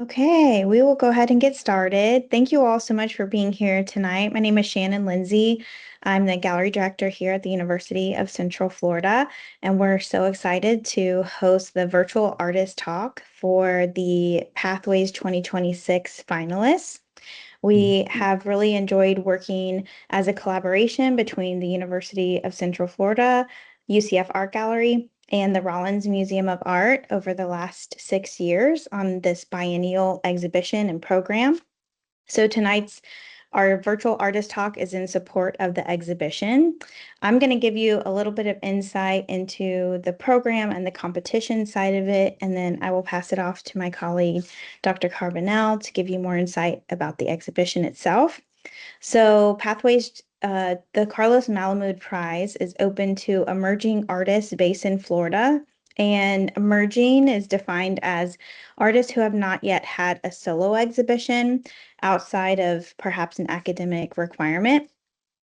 Okay, we will go ahead and get started. Thank you all so much for being here tonight. My name is Shannon Lindsey. I'm the gallery director here at the University of Central Florida, and we're so excited to host the virtual artist talk for the Pathways 2026 finalists. We have really enjoyed working as a collaboration between the University of Central Florida, UCF Art Gallery, and the Rollins Museum of Art over the last 6 years on this biennial exhibition and program. So our virtual artist talk is in support of the exhibition. I'm going to give you a little bit of insight into the program and the competition side of it, and then I will pass it off to my colleague, Dr. Carbonell, to give you more insight about the exhibition itself. So the Carlos Malamud Prize is open to emerging artists based in Florida. And emerging is defined as artists who have not yet had a solo exhibition outside of perhaps an academic requirement.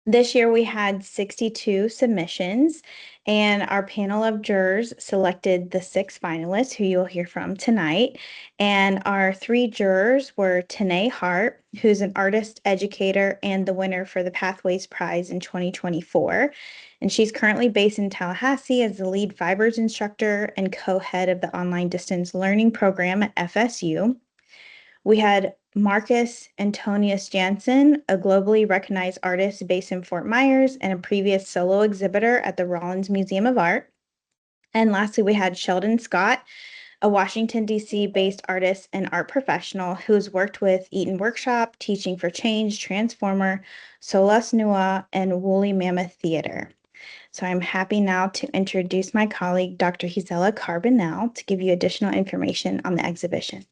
This year we had 62 submissions, and our panel of jurors selected the 6 finalists who you'll hear from tonight. And our 3 jurors were Tanae Hart, who's an artist educator and the winner for the Pathways Prize in 2024. And she's currently based in Tallahassee as the lead fibers instructor and co-head of the online distance learning program at FSU. We had Marcus Antonius Jansen, a globally recognized artist based in Fort Myers and a previous solo exhibitor at the Rollins Museum of Art. And lastly, we had Sheldon Scott, a Washington, D.C. based artist and art professional who's worked with Eaton Workshop, Teaching for Change, Transformer, Solas Nua, and Woolly Mammoth Theater. So I'm happy now to introduce my colleague, Dr. Gisela Carbonell, to give you additional information on the exhibition.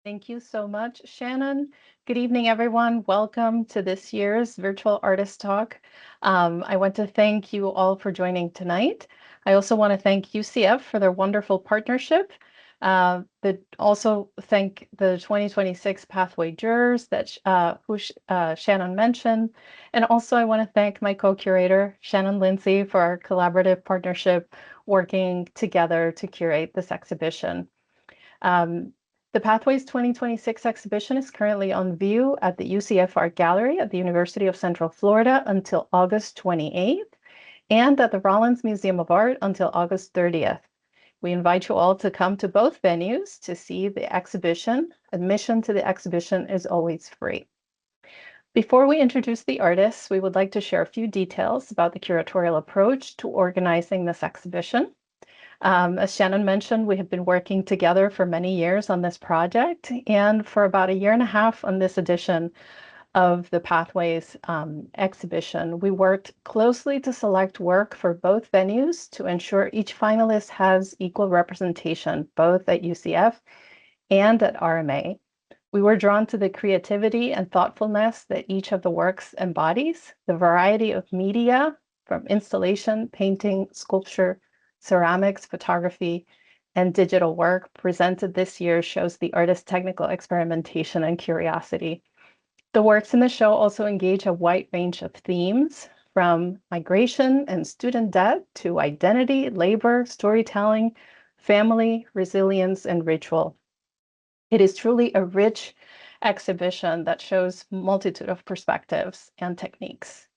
Thank you so much, Shannon. Good evening, everyone. Welcome to this year's Virtual Artist Talk. I want to thank you all for joining tonight. I also want to thank UCF for their wonderful partnership. Also thank the 2026 Pathway jurors that Shannon mentioned. And also I want to thank my co-curator, Shannon Lindsey, for our collaborative partnership working together to curate this exhibition. The Pathways 2026 exhibition is currently on view at the UCF Art Gallery at the University of Central Florida until August 28th, and at the Rollins Museum of Art until August 30th. We invite you all to come to both venues to see the exhibition. Admission to the exhibition is always free. Before we introduce the artists, we would like to share a few details about the curatorial approach to organizing this exhibition. As Shannon mentioned, we have been working together for many years on this project, and for about 1.5 years on this edition of the Pathways exhibition. We worked closely to select work for both venues to ensure each finalist has equal representation, both at UCF and at RMA. We were drawn to the creativity and thoughtfulness that each of the works embodies, the variety of media from installation, painting, sculpture, ceramics, photography, and digital work presented this year shows the artist's technical experimentation and curiosity. The works in the show also engage a wide range of themes, from migration and student debt to identity, labor, storytelling, family, resilience, and ritual. It is truly a rich exhibition that shows a multitude of perspectives and techniques.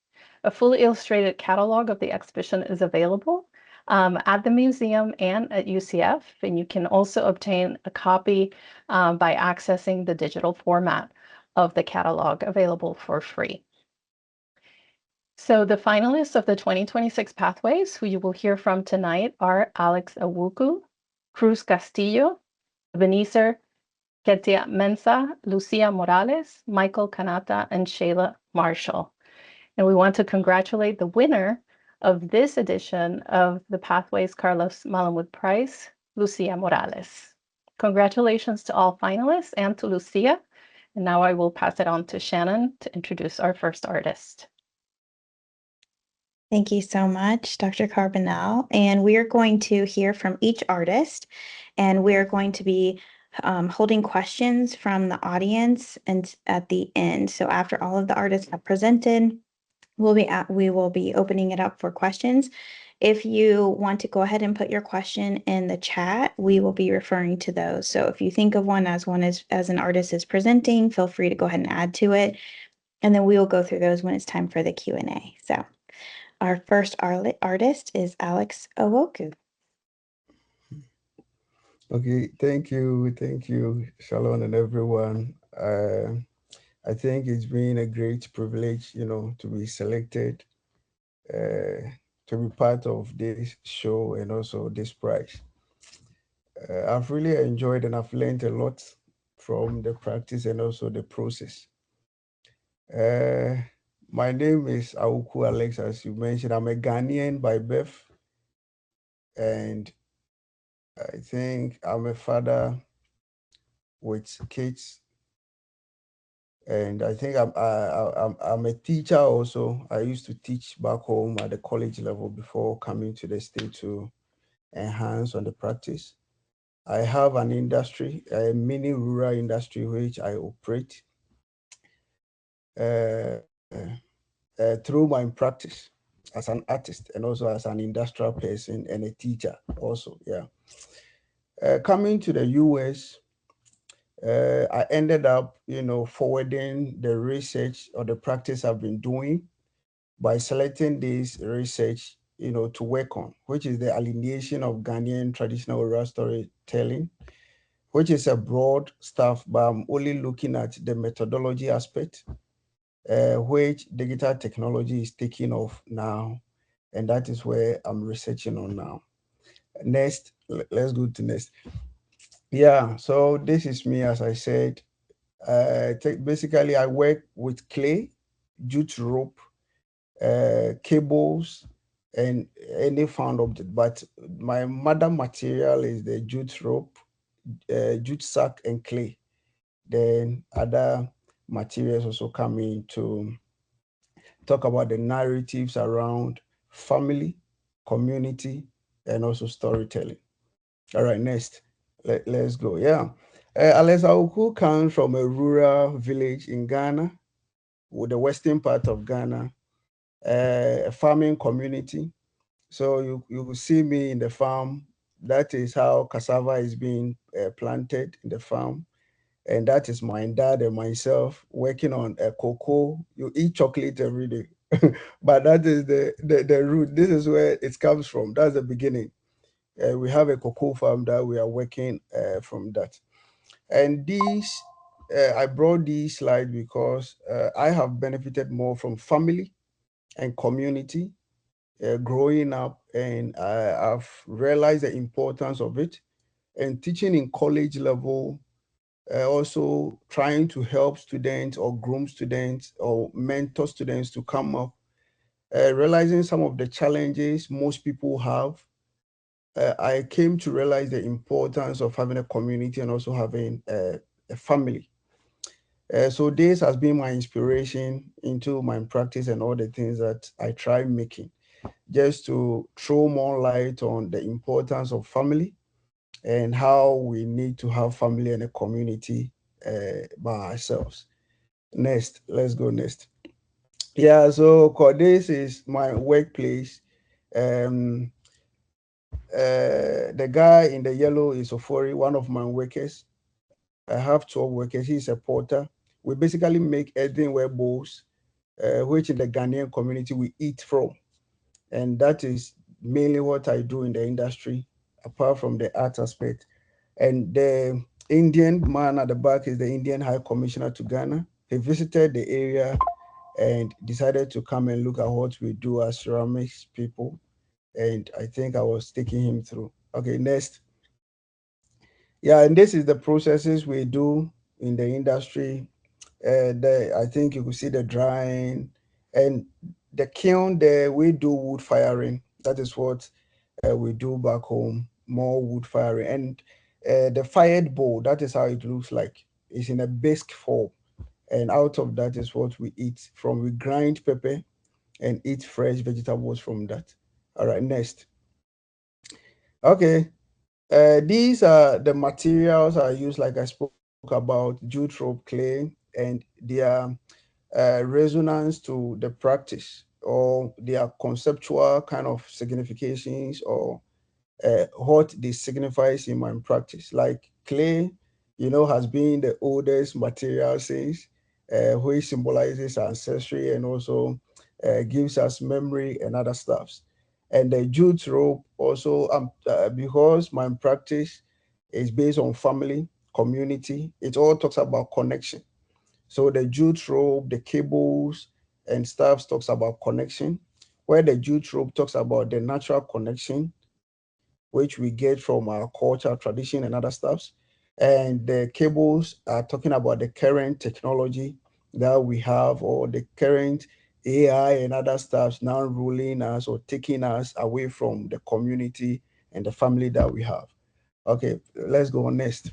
A fully illustrated catalog of the exhibition is available at the museum and at UCF, and you can also obtain a copy by accessing the digital format of the catalog available for free. So the finalists of the 2026 Pathways, who you will hear from tonight, are Alex Awuku, Cruz Castillo, Ebenezer Ketia Mensa, Lucia Morales, Michael Kanata, and Shayla Marshall. And we want to congratulate the winner of this edition of the Pathways Carlos Malamud Prize, Lucia Morales. Congratulations to all finalists and to Lucia. And now I will pass it on to Shannon to introduce our first artist. Thank you so much, Dr. Carbonell. And we are going to hear from each artist, and we're going to be holding questions from the audience and at the end. So after all of the artists have presented, we will be opening it up for questions. If you want to go ahead and put your question in the chat, we will be referring to those. So if you think of one as an artist is presenting, feel free to go ahead and add to it. And then we will go through those when it's time for the Q&A. So our first artist is Alex Owoku. Okay, thank you, Shalom and everyone. I think it's been a great privilege, to be selected to be part of this show and also this prize. I've really enjoyed and I've learned a lot from the practice and also the process. Uh, my name is Awuku Alex, as you mentioned. I'm a Ghanaian by birth, and I think I'm a father with kids, and I think I'm a teacher also. I used to teach back home at the college level before coming to the state to enhance on the practice. I have an industry, a mini rural industry which I operate uh, through my practice as an artist and also as an industrial person and a teacher also. Yeah. Coming to the US, I ended up, forwarding the research or the practice I've been doing by selecting this research, to work on, which is the alienation of Ghanaian traditional oral storytelling, which is a broad stuff, but I'm only looking at the methodology aspect, which digital technology is taking off now. And that is where I'm researching on now. Next, let's go to next. Yeah, so this is me, as I said. Basically, I work with clay, jute rope, cables, and any found object. But my mother material is the jute rope, jute sack, and clay. Then other materials also come in to talk about the narratives around family, community, and also storytelling. All right, next. Let's go. Yeah. Alex Auku comes from a rural village in Ghana, with the western part of Ghana, a farming community. So you will see me in the farm. That is how cassava is being planted in the farm. And that is my dad and myself working on a cocoa. You eat chocolate every day. But that is the root. This is where it comes from. That's the beginning. We have a cocoa farm that we are working from that. And these, I brought these slides because I have benefited more from family and community growing up, and I've realized the importance of it. And teaching in college level, also trying to help students or groom students or mentor students to come up, realizing some of the challenges most people have. I came to realize the importance of having a community and also having a family. So this has been my inspiration into my practice and all the things that I try making, just to throw more light on the importance of family and how we need to have family and a community by ourselves. Next, let's go next. Yeah, so this is my workplace. Um, the guy in the yellow is Ofori, one of my workers. I have 12 workers. He's a porter. We basically make earthenware bowls, which in the Ghanaian community we eat from. And that is mainly what I do in the industry, apart from the art aspect. And the Indian man at the back is the Indian High Commissioner to Ghana. He visited the area and decided to come and look at what we do as ceramics people. And I think I was taking him through. Okay, next. Yeah, and this is the processes we do in the industry. I think you could see the drying and the kiln there. We do wood firing. That is what we do back home. More wood firing and the fired bowl. That is how it looks like. It's in a bisque form, and out of that is what we eat from. We grind pepper and eat fresh vegetables from that. All right, next. Okay, these are the materials I use, like I spoke about, jute rope, clay, and their resonance to the practice. or their conceptual kind of significations, or what this signifies in my practice. Like clay, has been the oldest material since, which symbolizes ancestry and also gives us memory and other stuffs. And the jute rope also, because my practice is based on family, community, it all talks about connection. So the jute rope, the cables and stuff talks about connection, where the jute rope talks about the natural connection which we get from our culture, tradition, and other stuffs. And the cables are talking about the current technology that we have, or the current AI and other stuffs now ruling us or taking us away from the community and the family that we have. Okay, let's go on next.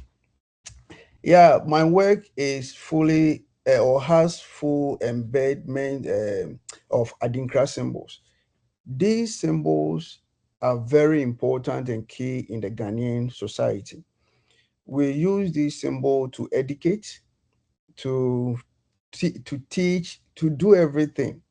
Yeah, my work is fully or has full embedment of Adinkra symbols. These symbols are very important and key in the Ghanaian society. We use this symbol to educate, to to teach, to do everything.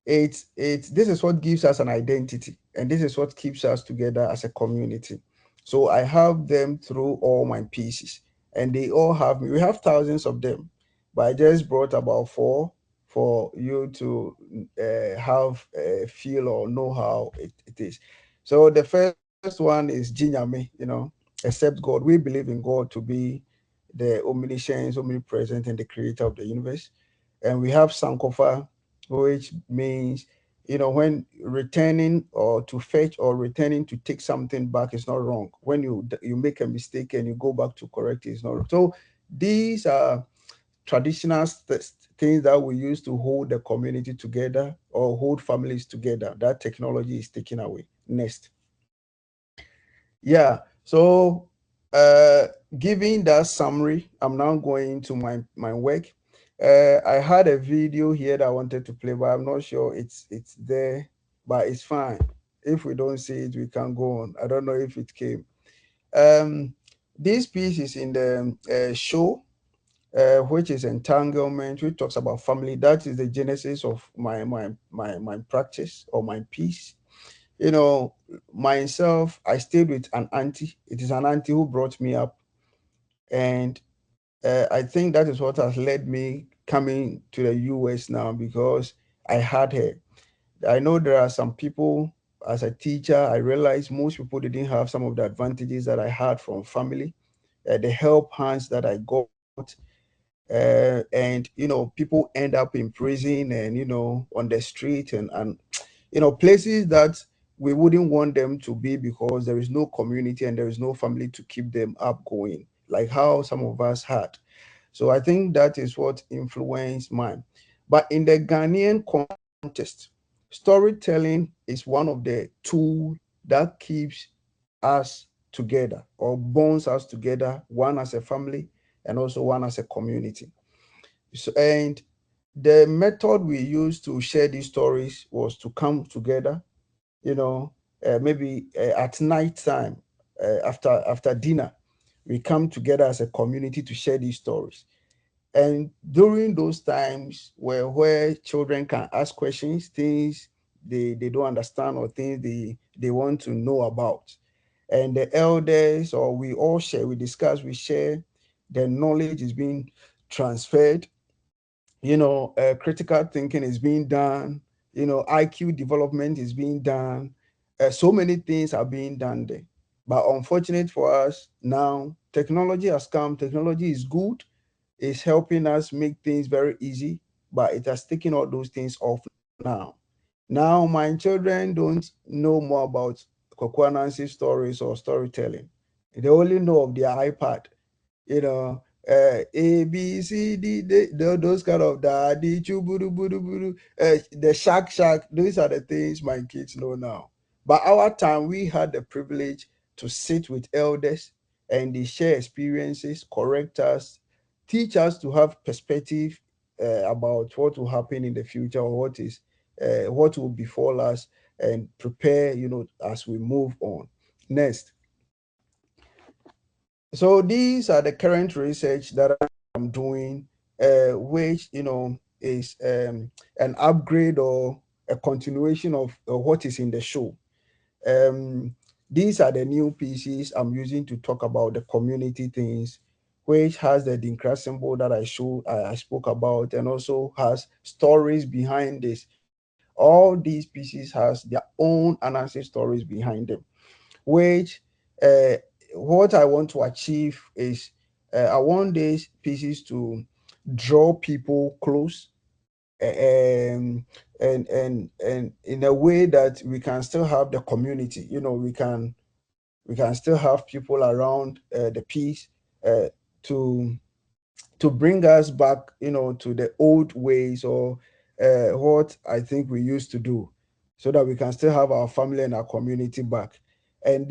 It's this is what gives us an identity, and this is what keeps us together as a community. So I have them through all my pieces, and they all have me. We have thousands of them, but I just brought about four for you to have a feel or know how it is. So the first one is Jinyame, except God. We believe in God to be the omniscience, omnipresent, and the creator of the universe. And we have Sankofa, which means, when returning or to fetch or returning to take something back is not wrong. When you make a mistake and you go back to correct it, is not wrong. So these are traditional things that we use to hold the community together or hold families together. That technology is taken away. Next. Yeah. So, uh, giving that summary, I'm now going to my work. I had a video here that I wanted to play, but I'm not sure it's there, but it's fine. If we don't see it, we can go on. I don't know if it came. Um, this piece is in the show, which is entanglement, which talks about family. That is the genesis of my practice or my piece. you know Myself, I stayed with an auntie. It is an auntie who brought me up, and I think that is what has led me coming to the US now, because I had her. I know there are some people, as a teacher, I realized most people didn't have some of the advantages that I had from family, the help hands that I got. And people end up in prison, and on the street, and places that we wouldn't want them to be, because there is no community and there is no family to keep them up going, like how some of us had. So I think that is what influenced mine. But in the Ghanaian context, storytelling is one of the tools that keeps us together or bonds us together, one as a family and also one as a community. So, and the method we used to share these stories was to come together, maybe at night time, after dinner, we come together as a community to share these stories. And during those times where children can ask questions, things they don't understand, or things they want to know about. And the elders, or we all share, we discuss, we share, the knowledge is being transferred. Critical thinking is being done. IQ development is being done. So many things are being done there. But unfortunate for us now, technology has come. Technology is good. It's helping us make things very easy, but it has taken all those things off now. Now my children don't know more about Kwakwanansi stories or storytelling. They only know of their iPad, A, B, C, D, those kind of daddy, chuburu, buru, buru, the shack. Those are the things my kids know now. But our time, we had the privilege to sit with elders, and they share experiences, correct us, teach us to have perspective about what will happen in the future, or what will befall us, and prepare, as we move on. Next. So these are the current research that I'm doing, which is an upgrade or a continuation of what is in the show. These are the new pieces I'm using to talk about the community things, which has the Dinkra symbol that I spoke about, and also has stories behind this. All these pieces has their own analysis stories behind them, which uh, what I want to achieve is I want these pieces to draw people close, um, and in a way that we can still have the community. We can still have people around the piece uh, to bring us back, to the old ways, or what I think we used to do, so that we can still have our family and our community back. And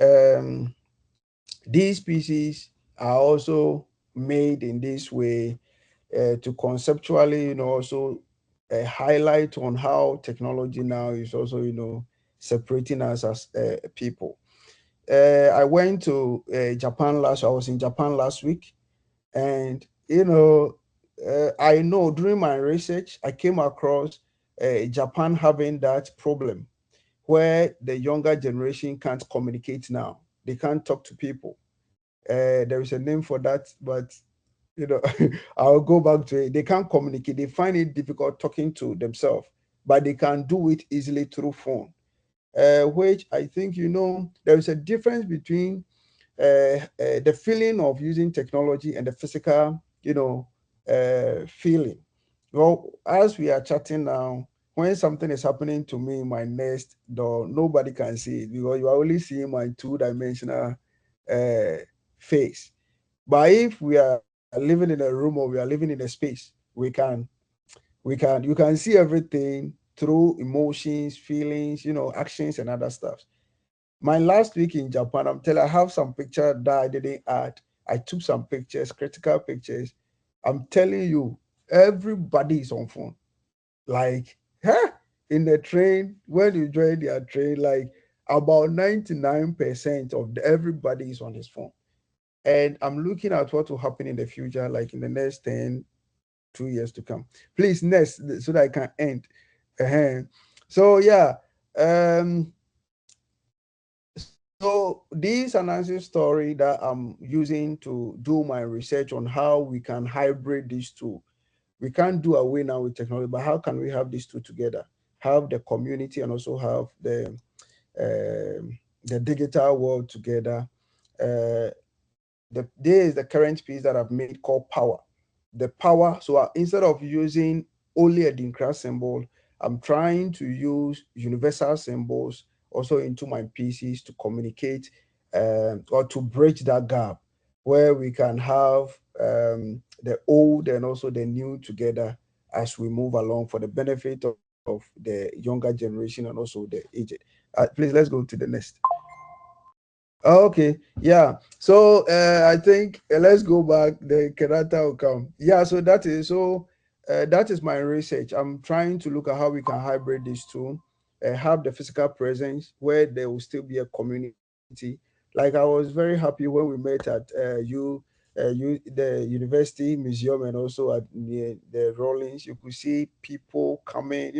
um, these pieces are also made in this way to conceptually, also highlight on how technology now is also, separating us as people. I went to Japan I was in Japan last week, and I know during my research I came across Japan having that problem where the younger generation can't communicate now. They can't talk to people. There is a name for that, but I'll go back to it. They can't communicate. They find it difficult talking to themselves, but they can do it easily through phone. Which I think, there is a difference between the feeling of using technology and the physical, feeling. Well, as we are chatting now, when something is happening to me in my next door, nobody can see it because you are only seeing my two-dimensional uh, face. But if we are living in a room or we are living in a space, you can see everything through emotions, feelings, actions and other stuff. My last week in Japan, I have some picture that I didn't add. I took some pictures, critical pictures. I'm telling you, everybody is on phone. Like, huh? In the train, when you join their train, like about 99% of everybody is on his phone. And I'm looking at what will happen in the future, like in the next 10, 2 years to come. Please, next, so that I can end. So yeah. So this analysis story that I'm using to do my research on how we can hybrid these two. We can't do away now with technology, but how can we have these two together? Have the community and also have the digital world together. Uh, there is the current piece that I've made called power. The power. So instead of using only a Dinkra symbol, I'm trying to use universal symbols also into my pieces to communicate or to bridge that gap where we can have the old and also the new together as we move along for the benefit of the younger generation and also the aged. Please, let's go to the next. Okay, yeah. So I think let's go back. The character will come. Yeah. That is my research. I'm trying to look at how we can hybrid these two, have the physical presence where there will still be a community. Like I was very happy when we met at the University Museum and also at the Rollins. You could see people coming,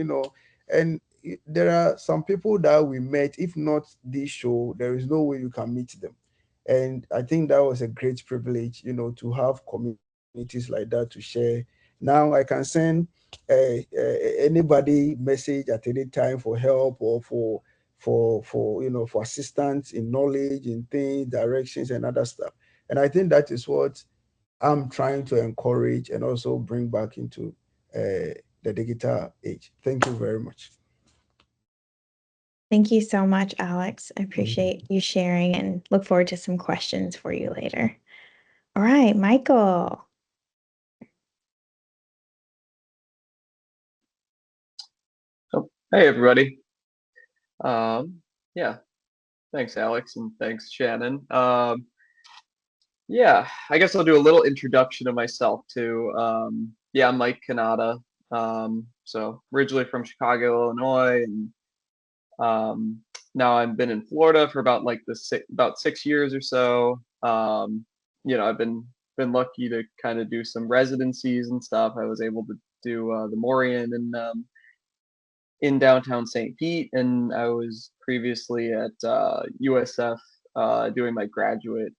and there are some people that we met. If not this show, there is no way you can meet them. And I think that was a great privilege, to have communities like that to share. Now I can send anybody message at any time for help or for assistance in knowledge in things, directions and other stuff. And I think that is what I'm trying to encourage and also bring back into the digital age. Thank you very much. Thank you so much, Alex. I Mhm. appreciate you sharing and look forward to some questions for you later. All right, Michael. Oh, hey everybody. Yeah, thanks Alex and thanks Shannon. Yeah, I guess I'll do a little introduction of myself too. Yeah, I'm Mike Kanata. So originally from Chicago, Illinois, and now I've been in Florida for about about 6 years or so. I've been lucky to kind of do some residencies and stuff. I was able to do the Morian in downtown St. Pete, and I was previously at USF doing my graduate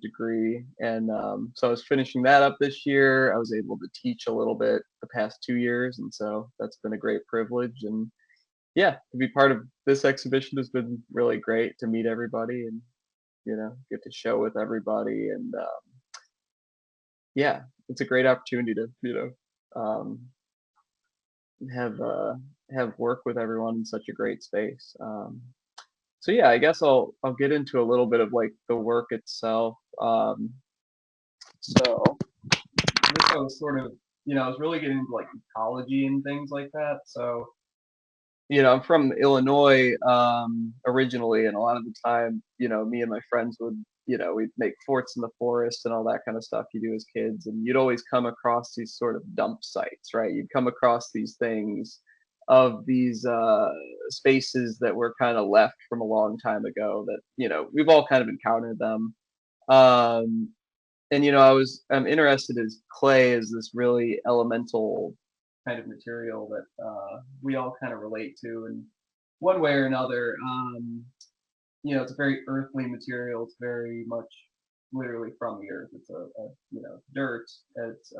degree, and so I was finishing that up this year. I was able to teach a little bit the past 2 years, and so that's been a great privilege. And yeah, to be part of this exhibition has been really great, to meet everybody and get to show with everybody. And yeah, it's a great opportunity to um, have work with everyone in such a great space. So yeah, I guess I'll get into a little bit of like the work itself. So this I was sort of, I was really getting into like ecology and things like that. So I'm from Illinois originally, and a lot of the time, me and my friends would, we'd make forts in the forest and all that kind of stuff you do as kids, and you'd always come across these sort of dump sites, right? You'd come across these things of these spaces that were kind of left from a long time ago that, we've all kind of encountered them. Um, and I'm interested as clay is this really elemental kind of material that we all kind of relate to in one way or another. It's a very earthly material. It's very much literally from the earth. It's a dirt. It's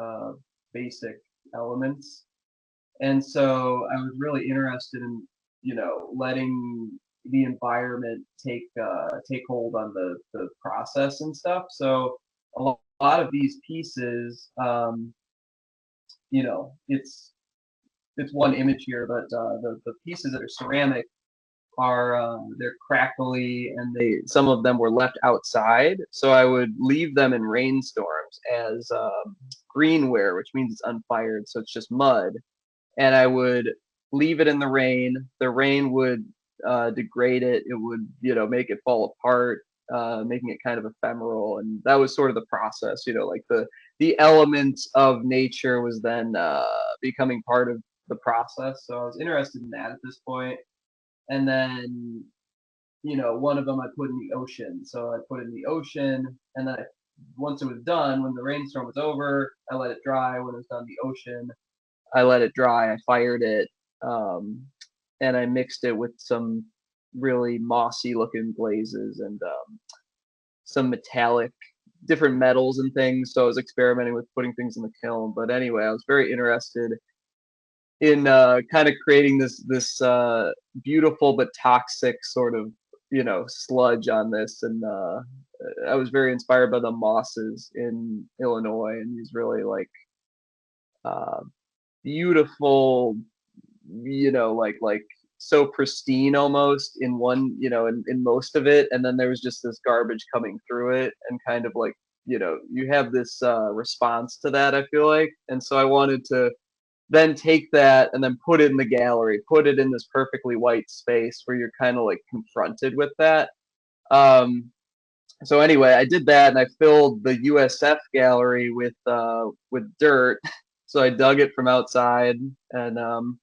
basic elements. And so I was really interested in letting the environment take hold on the process and stuff. So a lot of these pieces, it's one image here, but the pieces that are ceramic are they're crackly, and some of them were left outside. So I would leave them in rainstorms as greenware, which means it's unfired, so it's just mud. And I would leave it in the rain. The rain would degrade it. It would make it fall apart, making it kind of ephemeral. And that was sort of the process. Like the elements of nature was then becoming part of the process. So I was interested in that at this point. And then one of them I put in the ocean. So I put it in the ocean, and then once it was done, when the rainstorm was over, I let it dry. When it was done in the ocean, I let it dry. I fired it, and I mixed it with some really mossy looking glazes and some metallic, different metals and things. So I was experimenting with putting things in the kiln. But anyway, I was very interested in kind of creating this beautiful but toxic sort of sludge on this. And I was very inspired by the mosses in Illinois, and these really like beautiful, like so pristine almost in one, in most of it. And then there was just this garbage coming through it, and kind of like, you have this response to that, I feel like. And so I wanted to then take that and then put it in the gallery, put it in this perfectly white space where you're kind of like confronted with that. So anyway, I did that, and I filled the USF gallery with dirt. So I dug it from outside, and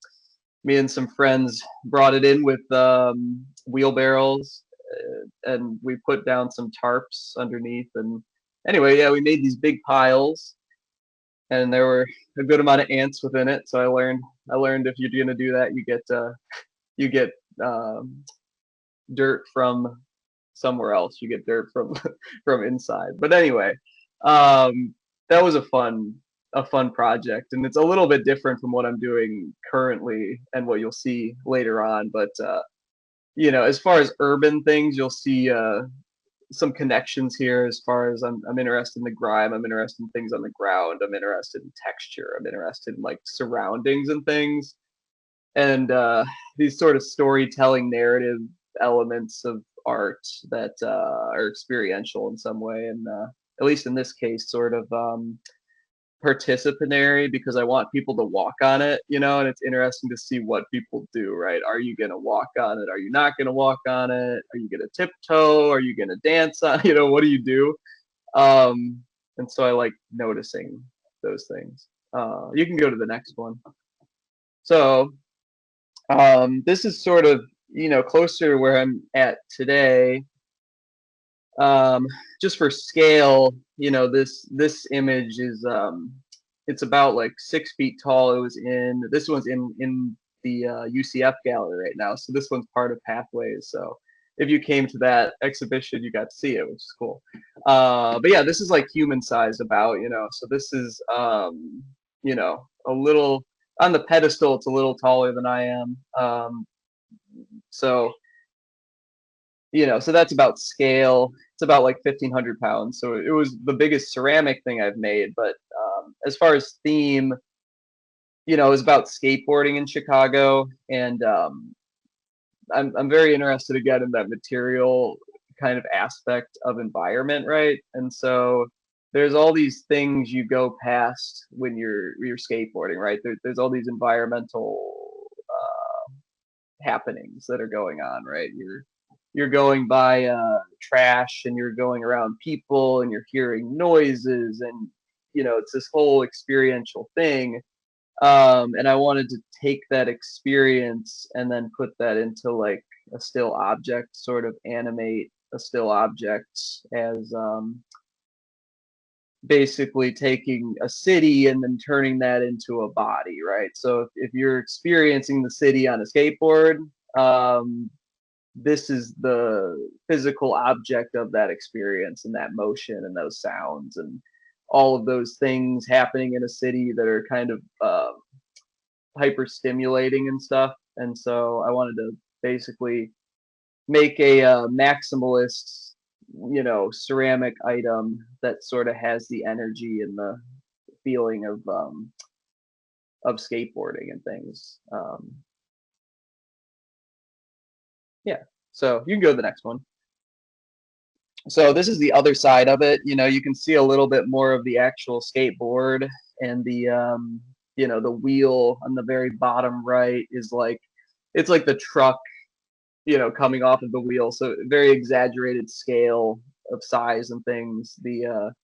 me and some friends brought it in with wheelbarrows, and we put down some tarps underneath. And anyway, yeah, we made these big piles, and there were a good amount of ants within it. So I learned if you're gonna do that, you get dirt from somewhere else. You get dirt from from inside. But anyway, that was a fun project, and it's a little bit different from what I'm doing currently and what you'll see later on. But as far as urban things, you'll see some connections here. As far as I'm interested in the grime, I'm interested in things on the ground, I'm interested in texture, I'm interested in like surroundings and things, and these sort of storytelling narrative elements of art that are experiential in some way, and at least in this case sort of participatory, because I want people to walk on it, and it's interesting to see what people do, right? Are you going to walk on it? Are you not going to walk on it? Are you going to tiptoe? Are you going to dance on, what do you do? And so I like noticing those things. You can go to the next one. So this is sort of, closer to where I'm at today. Just for scale, this image is it's about like 6 feet tall. This one's in the UCF gallery right now. So this one's part of Pathways. So if you came to that exhibition, you got to see it, which is cool. But yeah, this is like human size about, so this is, a little on the pedestal. It's a little taller than I am. So, so that's about scale. It's about like 1,500 pounds. So it was the biggest ceramic thing I've made. But as far as theme, it was about skateboarding in Chicago. And I'm very interested again in that material kind of aspect of environment, right? And so there's all these things you go past when you're skateboarding, right? There's all these environmental happenings that are going on, right? You're going by trash, and you're going around people, and you're hearing noises, and it's this whole experiential thing. And I wanted to take that experience and then put that into like a still object, sort of animate a still object as basically taking a city and then turning that into a body, right? So if you're experiencing the city on a skateboard, this is the physical object of that experience and that motion and those sounds and all of those things happening in a city that are kind of hyper stimulating and stuff. And so I wanted to basically make a maximalist, ceramic item that sort of has the energy and the feeling of skateboarding and things. Yeah, so you can go to the next one. So this is the other side of it. You can see a little bit more of the actual skateboard, and the the wheel on the very bottom right is like, it's like the truck, coming off of the wheel. So very exaggerated scale of size and things. The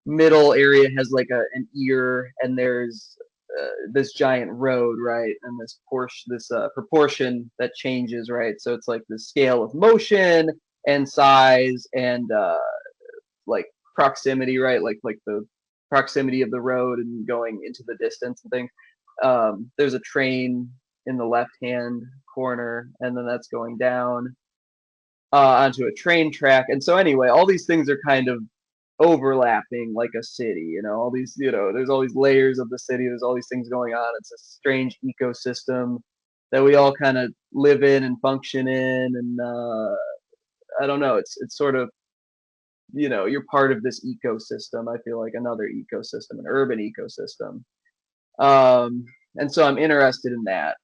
middle area has like an ear, and there's this giant road, right? And this proportion that changes, right? So it's like the scale of motion and size and like proximity, right? Like the proximity of the road and going into the distance and things. There's a train in the left hand corner, and then that's going down onto a train track. And so anyway, all these things are kind of overlapping like a city, all these, there's all these layers of the city, there's all these things going on. It's a strange ecosystem that we all kind of live in and function in. And I don't know, it's sort of, you're part of this ecosystem. I feel like another ecosystem, an urban ecosystem. And so I'm interested in that.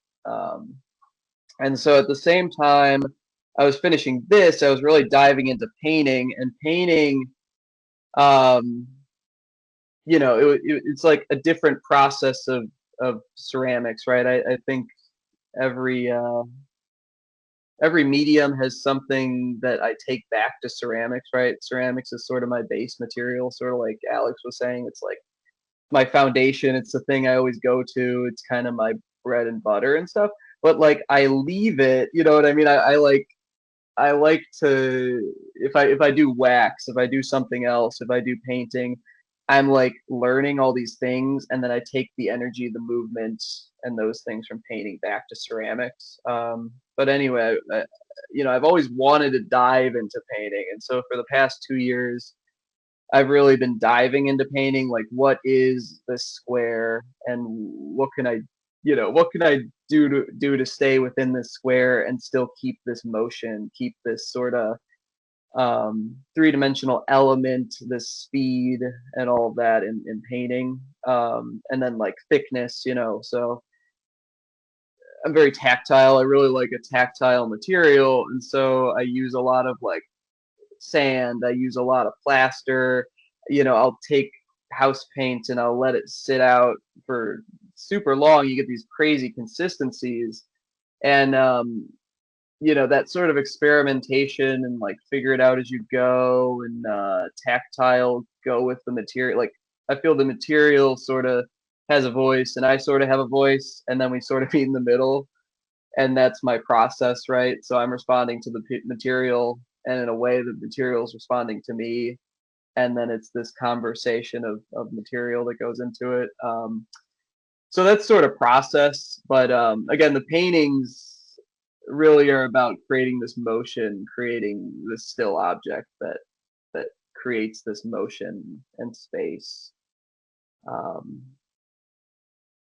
And so at the same time I was finishing this, I was really diving into painting. And painting, it's like a different process of ceramics, right? I think every medium has something that I take back to ceramics, right? Ceramics is sort of my base material, sort of like Alex was saying. It's like my foundation. It's the thing I always go to. It's kind of my bread and butter and stuff. But like I leave it, you know what I mean? I like to, if I do wax, if I do something else, if I do painting, I'm like learning all these things, and then I take the energy, the movement, and those things from painting back to ceramics. But anyway, I've always wanted to dive into painting, and so for the past 2 years, I've really been diving into painting. Like, what is this square, and what can I do to stay within this square and still keep this motion, keep this sort of three-dimensional element, this speed and all of that in painting. And then like thickness, so I'm very tactile. I really like a tactile material, and so I use a lot of like sand, I use a lot of plaster. I'll take house paint and I'll let it sit out for super long. You get these crazy consistencies, and that sort of experimentation and like figure it out as you go, and tactile, go with the material. Like, I feel the material sort of has a voice, and I sort of have a voice, and then we sort of meet in the middle, and that's my process, right? So I'm responding to the material, and in a way the material is responding to me. and then it's this conversation of material that goes into it. So that's sort of process, but again, the paintings really are about creating this motion, creating this still object that creates this motion and space,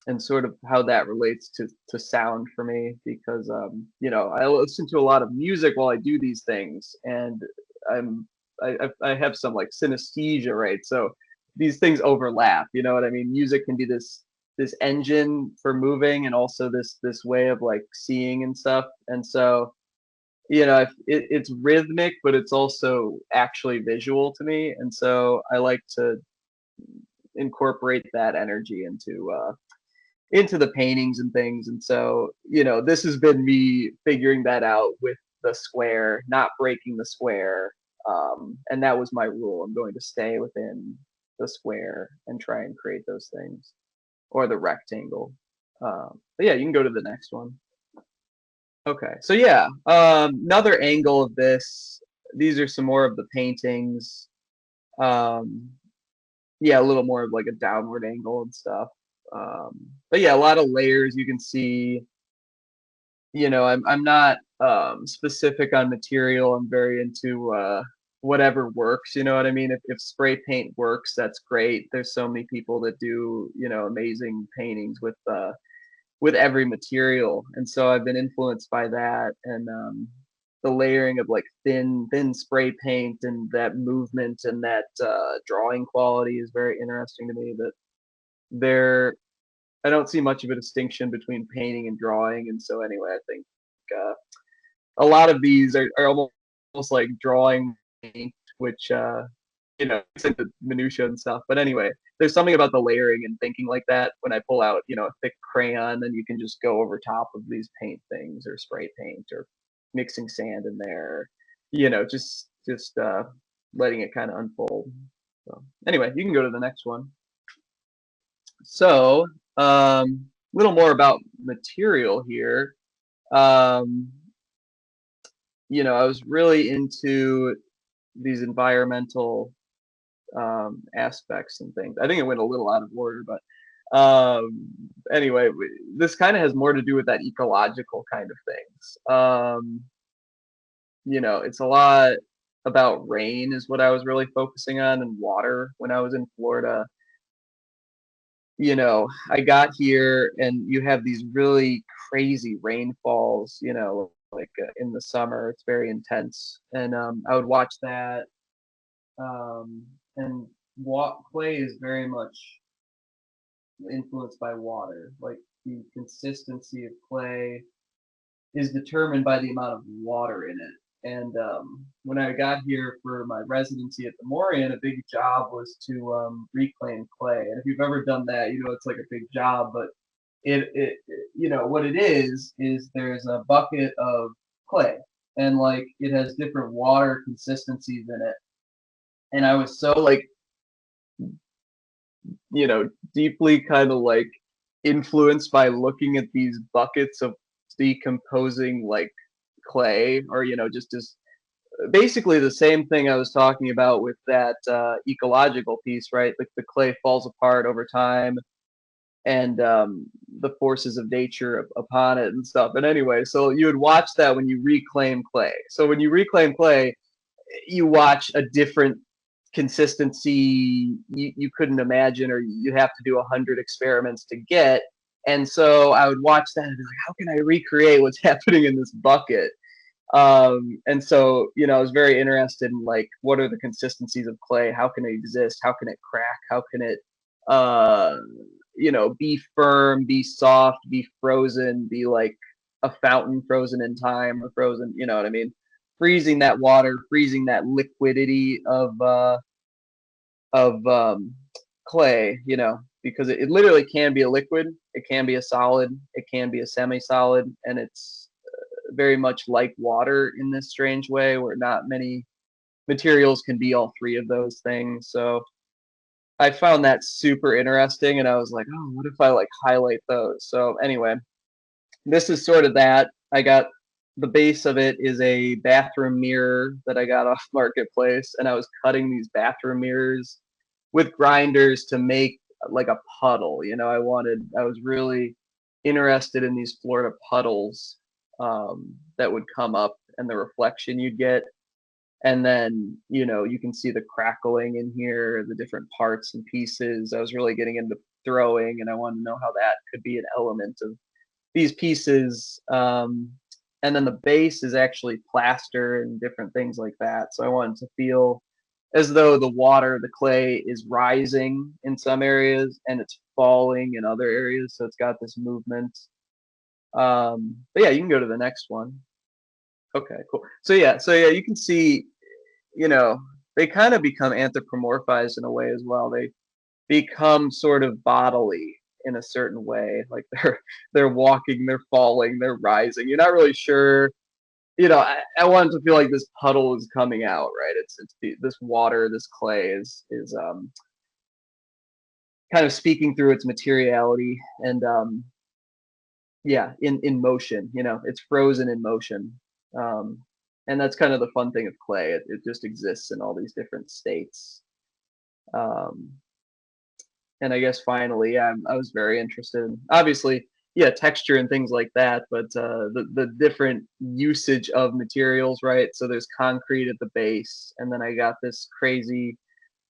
and sort of how that relates to sound for me, because you know, I listen to a lot of music while I do these things, and I have some like synesthesia, right? So these things overlap, you know what I mean? Music can be this engine for moving, and also this way of like seeing and stuff. And so, you know, it's rhythmic, but it's also actually visual to me, and so I like to incorporate that energy into the paintings and things. And so, you know, this has been me figuring that out with the square, not breaking the square. And that was my rule. I'm going to stay within the square and try and create those things, or the rectangle. But yeah, you can go to the next one. Okay, so yeah, another angle of this. These are some more of the paintings. Yeah, a little more of like a downward angle and stuff. But yeah, a lot of layers you can see. You know, I'm not specific on material. I'm very into whatever works. You know what I mean? If spray paint works, that's great. There's so many people that do, you know, amazing paintings with every material, and so I've been influenced by that. And the layering of like thin spray paint, and that movement, and that drawing quality is very interesting to me. That there, I don't see much of a distinction between painting and drawing. And so anyway, I think a lot of these are almost like drawing paint, which you know, it's like the minutia and stuff. But anyway, there's something about the layering and thinking like that. When I pull out, you know, a thick crayon, then you can just go over top of these paint things, or spray paint, or mixing sand in there, you know, just letting it kind of unfold. So anyway, you can go to the next one. So a little more about material here. You know, I was really into these environmental aspects and things. I think it went a little out of order, but anyway, this kind of has more to do with that ecological kind of things. You know, it's a lot about rain is what I was really focusing on, and water when I was in Florida. You know, I got here and you have these really crazy rainfalls, you know, like in the summer, it's very intense. And I would watch that. And clay is very much influenced by water. Like the consistency of clay is determined by the amount of water in it. And when I got here for my residency at the Moran, a big job was to reclaim clay. And if you've ever done that, you know it's like a big job. But it you know what it is there's a bucket of clay, and like it has different water consistencies in it. And I was so like, you know, deeply kind of like influenced by looking at these buckets of decomposing like clay, or you know, just as basically the same thing I was talking about with that ecological piece, right? Like the clay falls apart over time, and the forces of nature upon it and stuff. And anyway, so you would watch that when you reclaim clay. So when you reclaim clay, you watch a different consistency you couldn't imagine, or you have to do 100 experiments to get. And so I would watch that and be like, how can I recreate what's happening in this bucket? And so, you know, I was very interested in like, what are the consistencies of clay? How can it exist? How can it crack? How can it, you know, be firm, be soft, be frozen, be like a fountain frozen in time, or frozen, you know what I mean? Freezing that water, freezing that liquidity of clay, you know, because it literally can be a liquid, it can be a solid, it can be a semi-solid, and it's very much like water in this strange way, where not many materials can be all three of those things. So I found that super interesting, and I was like, oh, what if I like highlight those? So anyway, this is sort of that. I got the base of it is a bathroom mirror that I got off Marketplace, and I was cutting these bathroom mirrors with grinders to make like a puddle. I was really interested in these Florida puddles that would come up and the reflection you'd get. And then, you can see the crackling in here, the different parts and pieces. I was really getting into throwing, and I wanted to know how that could be an element of these pieces. And then the base is actually plaster and different things like that. So I wanted to feel as though the clay is rising in some areas and it's falling in other areas. So it's got this movement. But yeah, you can go to the next one. Okay, cool. So yeah, you can see, they kind of become anthropomorphized in a way as well. They become sort of bodily in a certain way, like they're walking, they're falling, they're rising. You're not really sure. I wanted to feel like this puddle is coming out, right? This water, this clay is kind of speaking through its materiality, and yeah, in motion. It's frozen in motion. And that's kind of the fun thing of clay. It just exists in all these different states. And I guess finally, yeah, I was very interested in, obviously, yeah, texture and things like that, but the different usage of materials, right? So there's concrete at the base, and then I got this crazy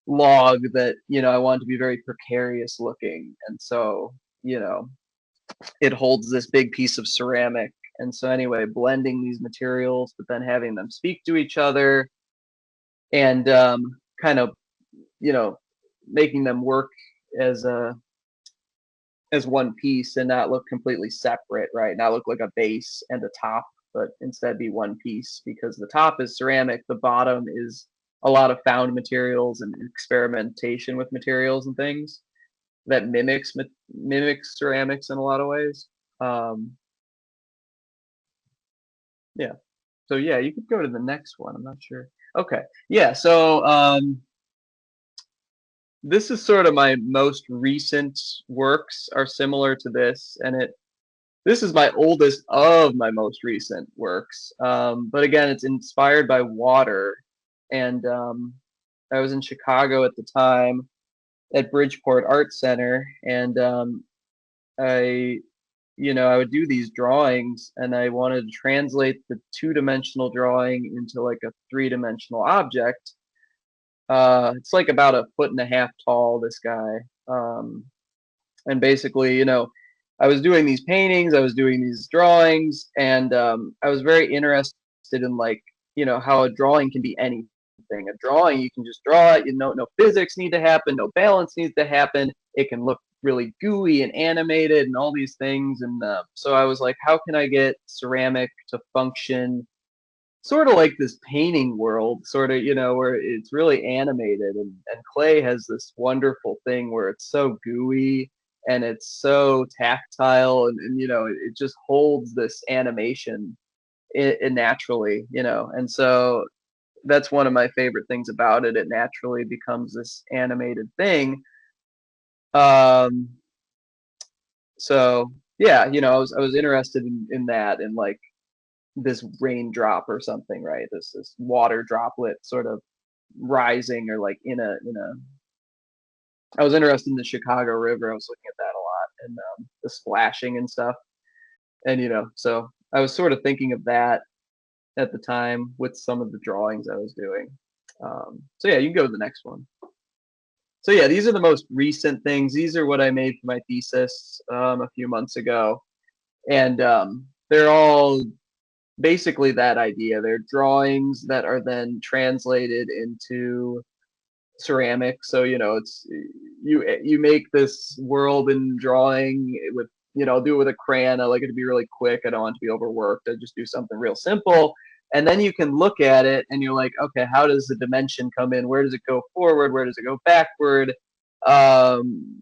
log that, I wanted to be very precarious looking. And so, it holds this big piece of ceramic. And so anyway, blending these materials, but then having them speak to each other, and kind of, making them work as one piece and not look completely separate, right? Not look like a base and a top, but instead be one piece, because the top is ceramic, the bottom is a lot of found materials and experimentation with materials and things that mimics ceramics in a lot of ways. Yeah. So yeah, you could go to the next one. I'm not sure. Okay. Yeah. So this is sort of my most recent works are similar to this, and this is my oldest of my most recent works. But again, it's inspired by water, and I was in Chicago at the time at Bridgeport Art Center, and I would do these drawings, and I wanted to translate the two-dimensional drawing into like a three-dimensional object. It's like about 1.5 feet tall, this guy. And basically, I was doing these paintings, I was doing these drawings, and I was very interested in, like, how a drawing can be anything. A drawing, you can just draw it, no physics need to happen, no balance needs to happen. It can look really gooey and animated and all these things. And so I was like, how can I get ceramic to function sort of like this painting world, sort of, where it's really animated, and clay has this wonderful thing where it's so gooey and it's so tactile, and it just holds this animation naturally, and so that's one of my favorite things about it. It naturally becomes this animated thing. So yeah, I was interested in that, and like this raindrop or something, right? This water droplet sort of rising, or like in a I was interested in the Chicago River. I was looking at that a lot, and the splashing and stuff. And so I was sort of thinking of that at the time with some of the drawings I was doing. So yeah, you can go to the next one. So yeah, these are the most recent things. These are what I made for my thesis a few months ago, and they're all basically that idea. They're drawings that are then translated into ceramic. So it's you make this world in drawing with, I'll do it with a crayon. I like it to be really quick. I don't want it to be overworked. I just do something real simple. And then you can look at it and you're like, okay, how does the dimension come in? Where does it go forward? Where does it go backward? And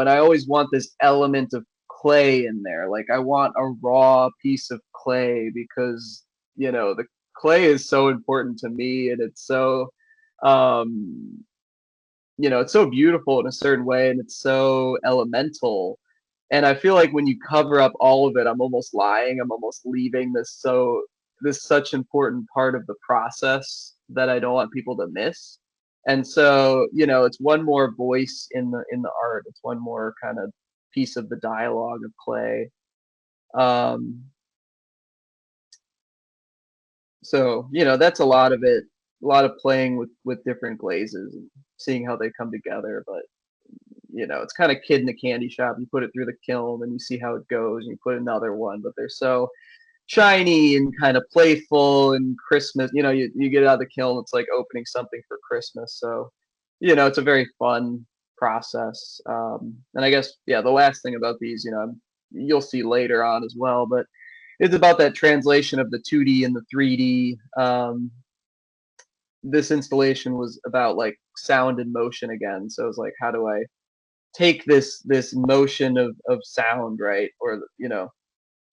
I always want this element of clay in there. Like, I want a raw piece of clay, because the clay is so important to me, and it's so it's so beautiful in a certain way, and it's so elemental. And I feel like when you cover up all of it, I'm almost lying. I'm almost leaving this such important part of the process that I don't want people to miss. And so, it's one more voice in the art. It's one more kind of piece of the dialogue of clay. So, that's a lot of it, a lot of playing with different glazes and seeing how they come together. But, it's kind of kid in the candy shop. You put it through the kiln and you see how it goes, and you put another one, but they're so shiny and kind of playful and Christmas. You get out of the kiln, it's like opening something for Christmas. So, it's a very fun process. And I guess, yeah, the last thing about these, you'll see later on as well, but it's about that translation of the 2D and the 3D. This installation was about like sound and motion again. So it was like, how do I take this motion of sound, right? Or,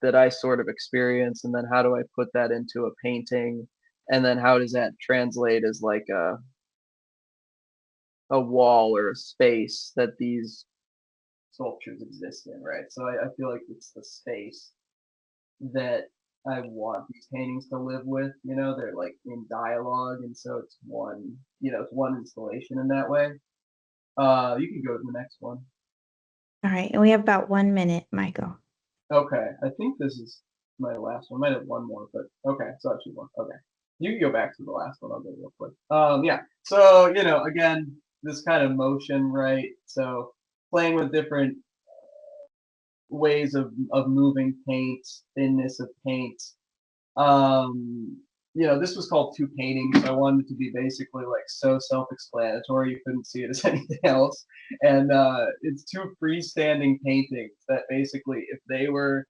that I sort of experience, and then how do I put that into a painting? And then how does that translate as like a wall or a space that these sculptures exist in, right? So I feel like it's the space that I want these paintings to live with. They're like in dialogue, and so it's one installation in that way. You can go to the next one. All right, and we have about 1 minute, Michael. Okay, I think this is my last one. I might have one more, but okay, it's actually one. Okay, you can go back to the last one. I'll go real quick. Yeah. So again, this kind of motion, right? So playing with different ways of moving paint, thinness of paint. This was called Two Paintings, so I wanted it to be basically like so self-explanatory you couldn't see it as anything else. And it's two freestanding paintings that basically, if they're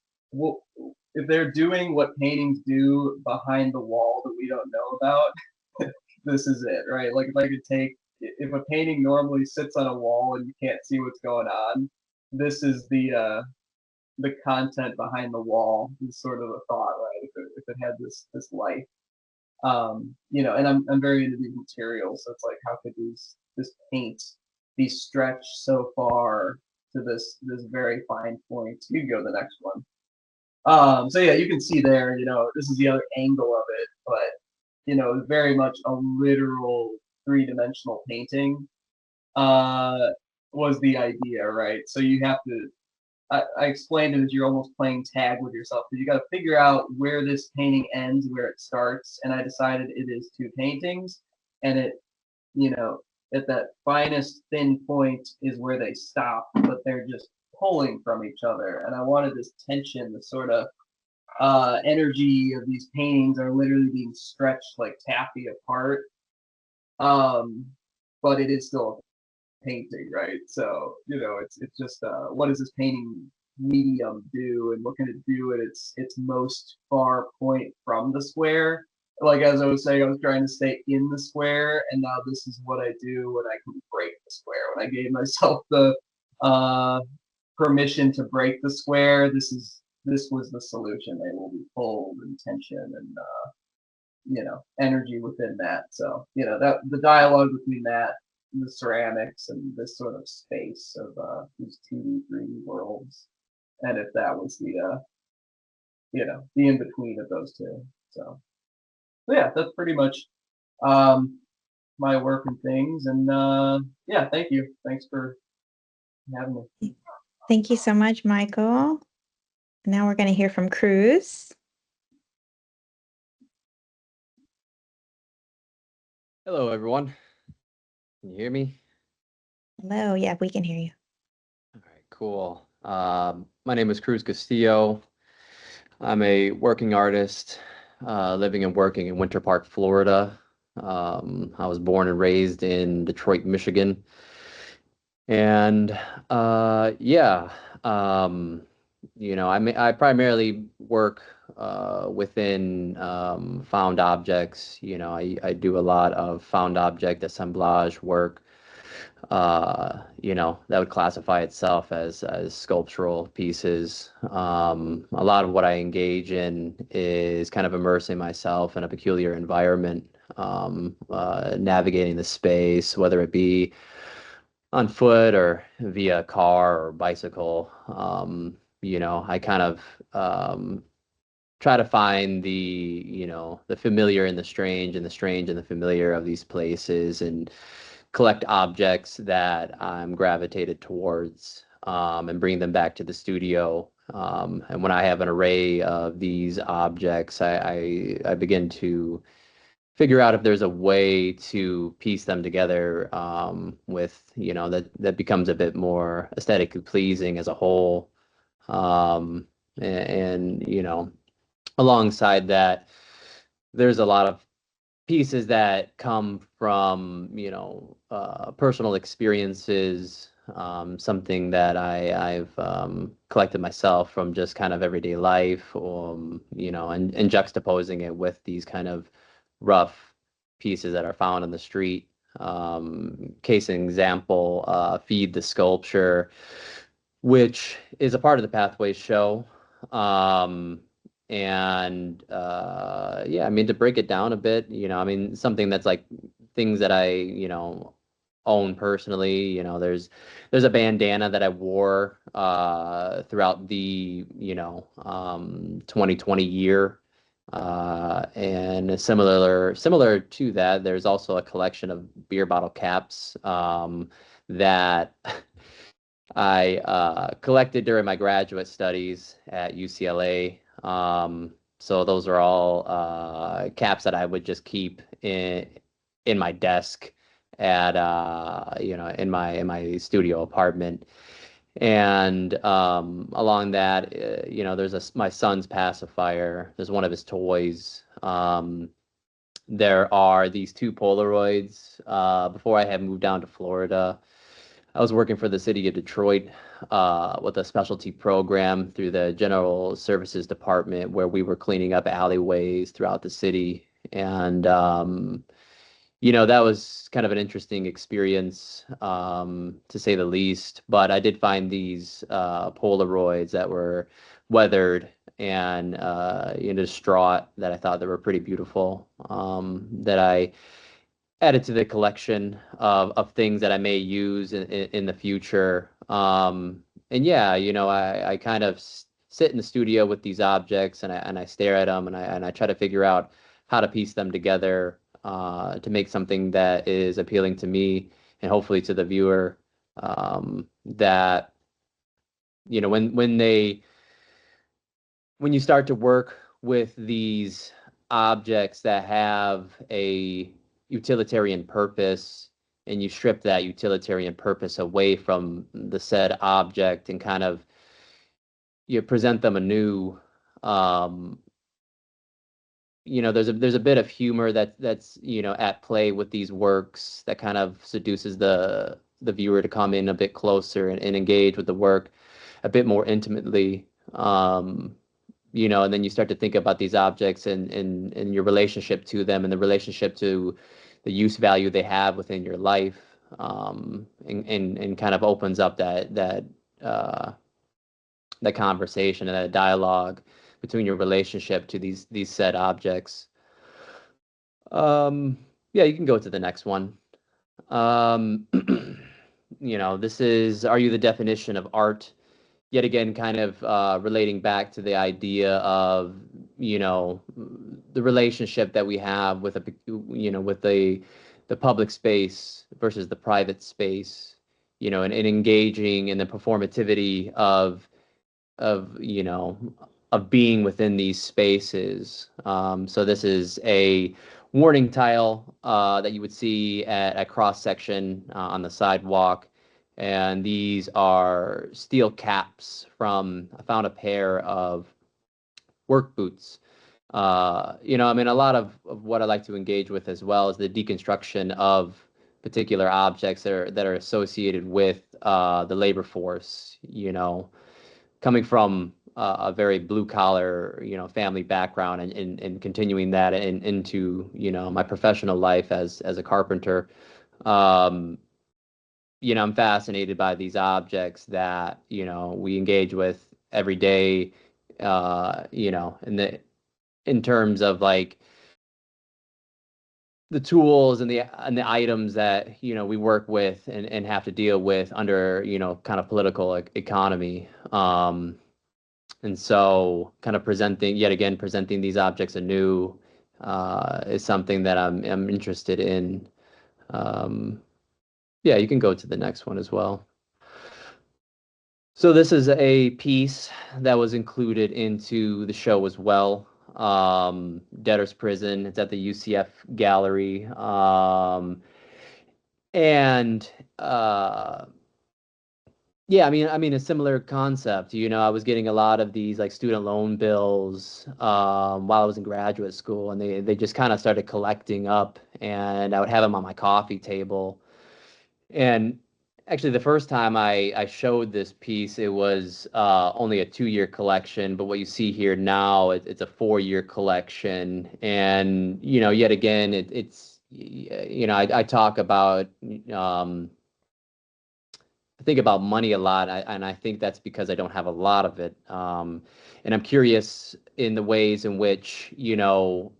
doing what paintings do behind the wall that we don't know about, this is it, right? Like if a painting normally sits on a wall and you can't see what's going on, this is the content behind the wall is sort of a thought, right? If it had this life, and I'm very into these materials, so it's like, how could this paint be stretched so far to this very fine point? You can go to the next one. So yeah, you can see there, this is the other angle of it, but very much a literal three-dimensional painting was the idea, right? So you have to I explained it as you're almost playing tag with yourself, because you got to figure out where this painting ends, where it starts, and I decided it is two paintings, and it, at that finest thin point is where they stop, but they're just pulling from each other, and I wanted this tension, the sort of energy of these paintings are literally being stretched like taffy apart, but it is still painting, right? So it's just what does this painting medium do, and what can it do at its most far point from the square? Like, as I was saying, I was trying to stay in the square, and now this is what I do when I can break the square. When I gave myself the permission to break the square, this was the solution. They will be pulled and tension and energy within that. So that the dialogue between that, the ceramics, and this sort of space of these 2D, 3D worlds, and if that was the the in between of those two. So yeah, that's pretty much my work and things. And yeah, thank you. Thanks for having me. Thank you so much, Michael. Now we're going to hear from Cruz. Hello, everyone. Can you hear me? Hello. Yeah, we can hear you. All right, cool. My name is Cruz Castillo. I'm a working artist living and working in Winter Park, Florida. I was born and raised in Detroit, Michigan. And yeah, I primarily work within found objects. I do a lot of found object assemblage work. That would classify itself as sculptural pieces. A lot of what I engage in is kind of immersing myself in a peculiar environment, navigating the space, whether it be on foot or via car or bicycle. I kind of try to find the familiar and the strange, and the strange and the familiar of these places, and collect objects that I'm gravitated towards, and bring them back to the studio. And when I have an array of these objects, I begin to figure out if there's a way to piece them together, with, that becomes a bit more aesthetically pleasing as a whole. And alongside that, there's a lot of pieces that come from, personal experiences, something that I've collected myself from just kind of everyday life, and juxtaposing it with these kind of rough pieces that are found on the street. Case in example, Feed the Sculpture, which is a part of the Pathways show. And yeah, I mean, to break it down a bit, something that's like things that I, own personally. There's a bandana that I wore throughout the 2020 year. And similar to that, there's also a collection of beer bottle caps, that I collected during my graduate studies at UCLA. So those are all caps that I would just keep in my desk at in my studio apartment. And along that, there's my son's pacifier. There's one of his toys. There are these two Polaroids. Before I had moved down to Florida, I was working for the city of Detroit, with a specialty program through the General Services Department, where we were cleaning up alleyways throughout the city. And that was kind of an interesting experience, to say the least. But I did find these Polaroids that were weathered and distraught, that I thought they were pretty beautiful, that I added to the collection of things that I may use in the future. And yeah, I kind of sit in the studio with these objects, and I stare at them, and I try to figure out how to piece them together, to make something that is appealing to me and hopefully to the viewer. That when you start to work with these objects that have a utilitarian purpose, and you strip that utilitarian purpose away from the said object, and kind of you present them anew. There's a bit of humor that's at play with these works, that kind of seduces the viewer to come in a bit closer, and engage with the work a bit more intimately. And then you start to think about these objects, and your relationship to them, and the relationship to the use value they have within your life, and kind of opens up that conversation and that dialogue between your relationship to these said objects. Yeah, you can go to the next one. Um, this is, are you the definition of art? Yet again, kind of relating back to the idea of, the relationship that we have with with the public space versus the private space, and engaging in the performativity of being within these spaces. So this is a warning tile that you would see at a cross section on the sidewalk. And these are steel caps I found a pair of work boots. A lot of what I like to engage with as well is the deconstruction of particular objects that are associated with the labor force. Coming from a very blue collar, family background, and continuing that into, my professional life as a carpenter. I'm fascinated by these objects that, we engage with every day, in terms of like the tools and the items that, you know, we work with and have to deal with under, you know, kind of political economy. And so kind of presenting these objects anew is something that I'm interested in. Yeah, you can go to the next one as well. So this is a piece that was included into the show as well. Debtor's Prison. It's at the UCF Gallery. And yeah, I mean a similar concept. You know, I was getting a lot of these like student loan bills while I was in graduate school, and they just kind of started collecting up, and I would have them on my coffee table. And actually, the first time I showed this piece, it was only a 2-year collection, but what you see here now, it's a 4-year collection. And, you know, yet again, it's, you know, I talk about, I think about money a lot, and I think that's because I don't have a lot of it. And I'm curious in the ways in which, you know,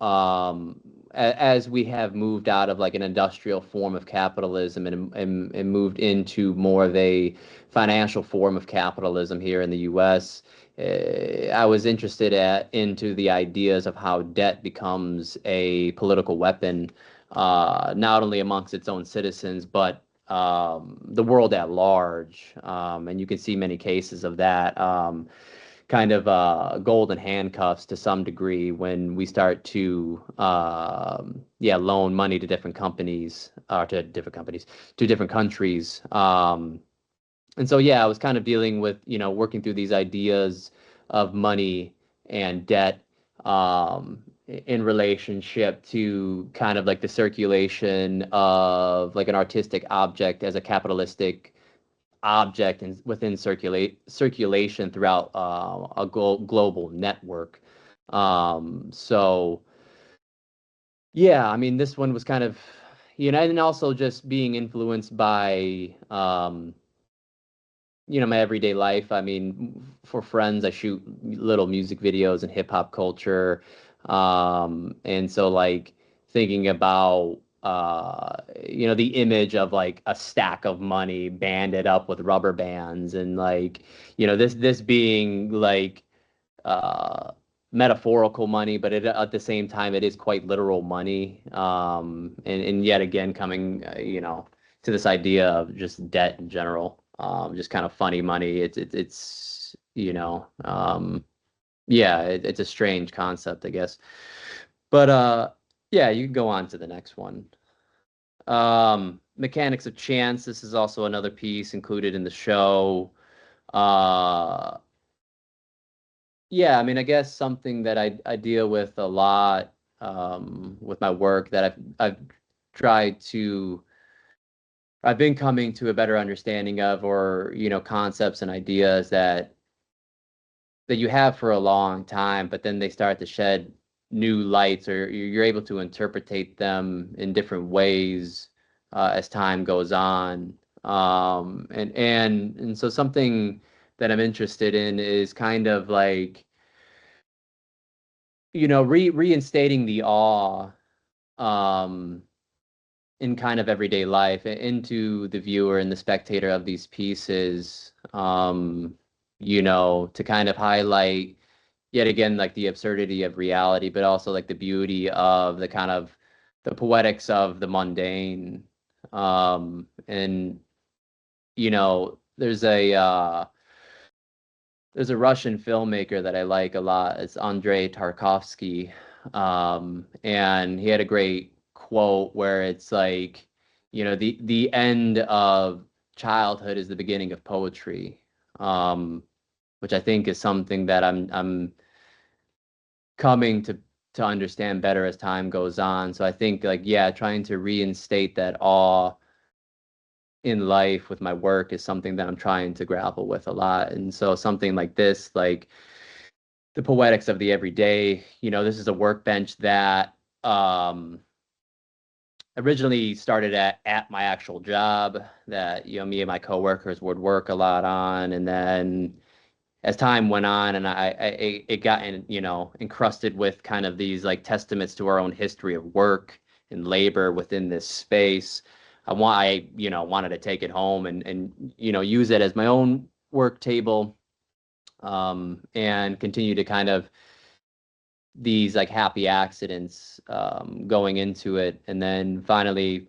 as we have moved out of like an industrial form of capitalism and moved into more of a financial form of capitalism here in the U.S., I was interested into the ideas of how debt becomes a political weapon, not only amongst its own citizens, but the world at large. And you can see many cases of that kind of golden handcuffs to some degree when we start to loan money to different companies or to different countries. And so, yeah, I was kind of dealing with, you know, working through these ideas of money and debt in relationship to kind of like the circulation of like an artistic object as a capitalistic object and within circulation throughout a global network. So, yeah, I mean, this one was kind of, you know, and also just being influenced by, you know, my everyday life. I mean, for friends, I shoot little music videos and hip hop culture. And so like thinking about you know, the image of like a stack of money banded up with rubber bands and like, you know, this being like uh metaphorical money, but at the same time it is quite literal money. And yet again coming you know, to this idea of just debt in general, just kind of funny money. It's you know, yeah, it's a strange concept, I guess. But yeah, you can go on to the next one. Mechanics of Chance. This is also another piece included in the show. Uh, yeah, I mean, I guess something that I deal with a lot with my work that I've tried to I've been coming to a better understanding of, or you know, concepts and ideas that you have for a long time, but then they start to shed new lights, or you're able to interpretate them in different ways as time goes on. And so something that I'm interested in is kind of like, you know, reinstating the awe um, in kind of everyday life into the viewer and the spectator of these pieces, you know, to kind of highlight yet again like the absurdity of reality, but also like the beauty of the kind of the poetics of the mundane. And you know, there's a Russian filmmaker that I like a lot. It's Andrei Tarkovsky. And he had a great quote where it's like, you know, the end of childhood is the beginning of poetry, which I think is something that I'm coming to understand better as time goes on. So I think like, yeah, trying to reinstate that awe in life with my work is something that I'm trying to grapple with a lot. And so something like this, like the poetics of the everyday, you know, this is a workbench that originally started at my actual job that, you know, me and my coworkers would work a lot on. And then as time went on and it got, you know, encrusted with kind of these like testaments to our own history of work labor within this space. I wanted to take it home and use it as my own work table, and continue to kind of these like happy accidents going into it. And then finally,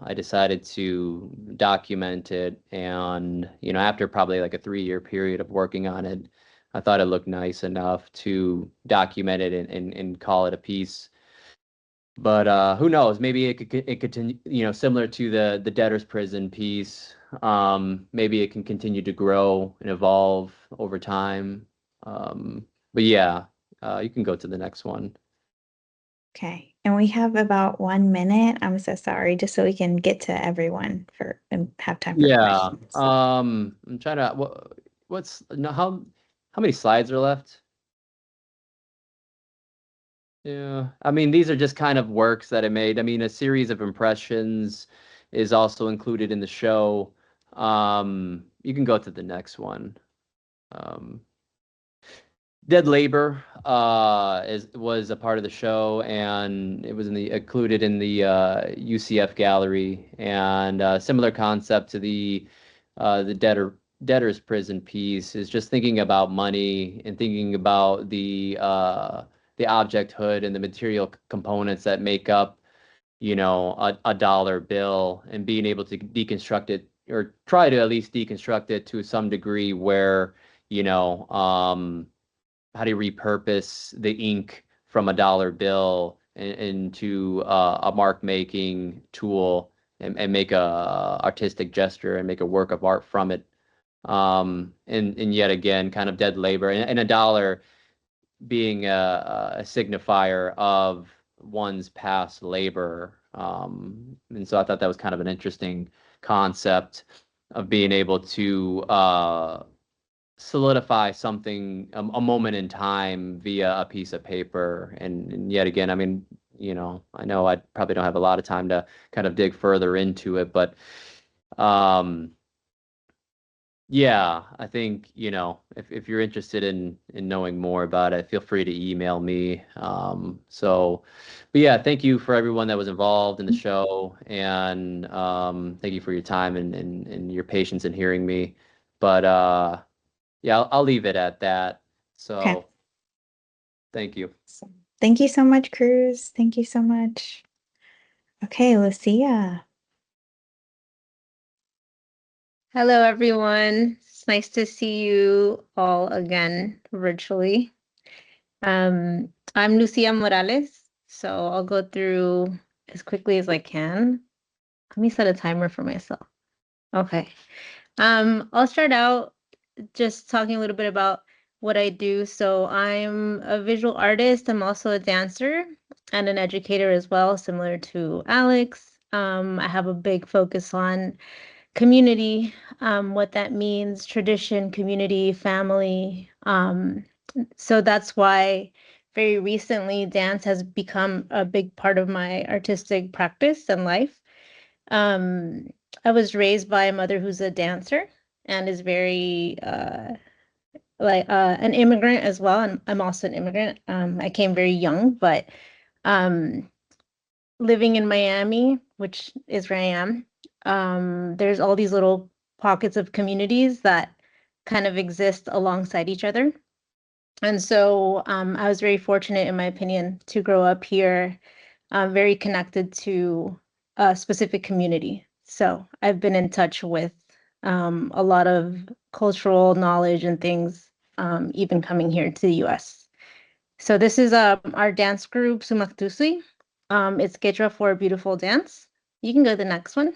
I decided to document it. And, after probably like a 3-year period of working on it, I thought it looked nice enough to document it and call it a piece. But who knows? Maybe it could continue, similar to the debtor's prison piece. Maybe it can continue to grow and evolve over time. But yeah, you can go to the next one. Okay, and we have about 1 minute. I'm so sorry, just so we can get to everyone and have time for questions. I'm trying to what's no, how many slides are left? Yeah, I mean, these are just kind of works that I made. I mean, a series of impressions is also included in the show. You can go to the next one. Dead Labor was a part of the show, and it was included in the UCF gallery, and similar concept to the debtor's prison piece is just thinking about money and thinking about the objecthood and the material components that make up, a dollar bill, and being able to deconstruct it, or try to at least deconstruct it to some degree where, how do you repurpose the ink from a dollar bill into a mark making tool and make a artistic gesture and make a work of art from it. And yet again, kind of dead labor, and a dollar being a signifier of one's past labor. And so I thought that was kind of an interesting concept of being able to solidify something, a moment in time via a piece of paper. And yet again, I mean, I know I probably don't have a lot of time to kind of dig further into it, but yeah, I think, if you're interested in knowing more about it, feel free to email me. But yeah, thank you for everyone that was involved in the show, and thank you for your time and your patience in hearing me. But yeah, I'll leave it at that. So Okay. Thank you. Thank you so much, Cruz. Thank you so much. Okay, Lucia. Hello, everyone. It's nice to see you all again virtually. I'm Lucia Morales, so I'll go through as quickly as I can. Let me set a timer for myself. Okay. I'll start out just talking a little bit about what I do. So I'm a visual artist. I'm also a dancer and an educator as well, similar to Alex. I have a big focus on community, what that means, tradition, community, family. So that's why very recently dance has become a big part of my artistic practice and life. I was raised by a mother who's a dancer and is very an immigrant as well. And I'm also an immigrant. I came very young, but living in Miami, which is where I am, there's all these little pockets of communities that kind of exist alongside each other. And so I was very fortunate, in my opinion, to grow up here, very connected to a specific community. So I've been in touch with a lot of cultural knowledge and things, even coming here to the US. So this is our dance group, Sumaktusui. It's Quechua for beautiful dance. You can go to the next one.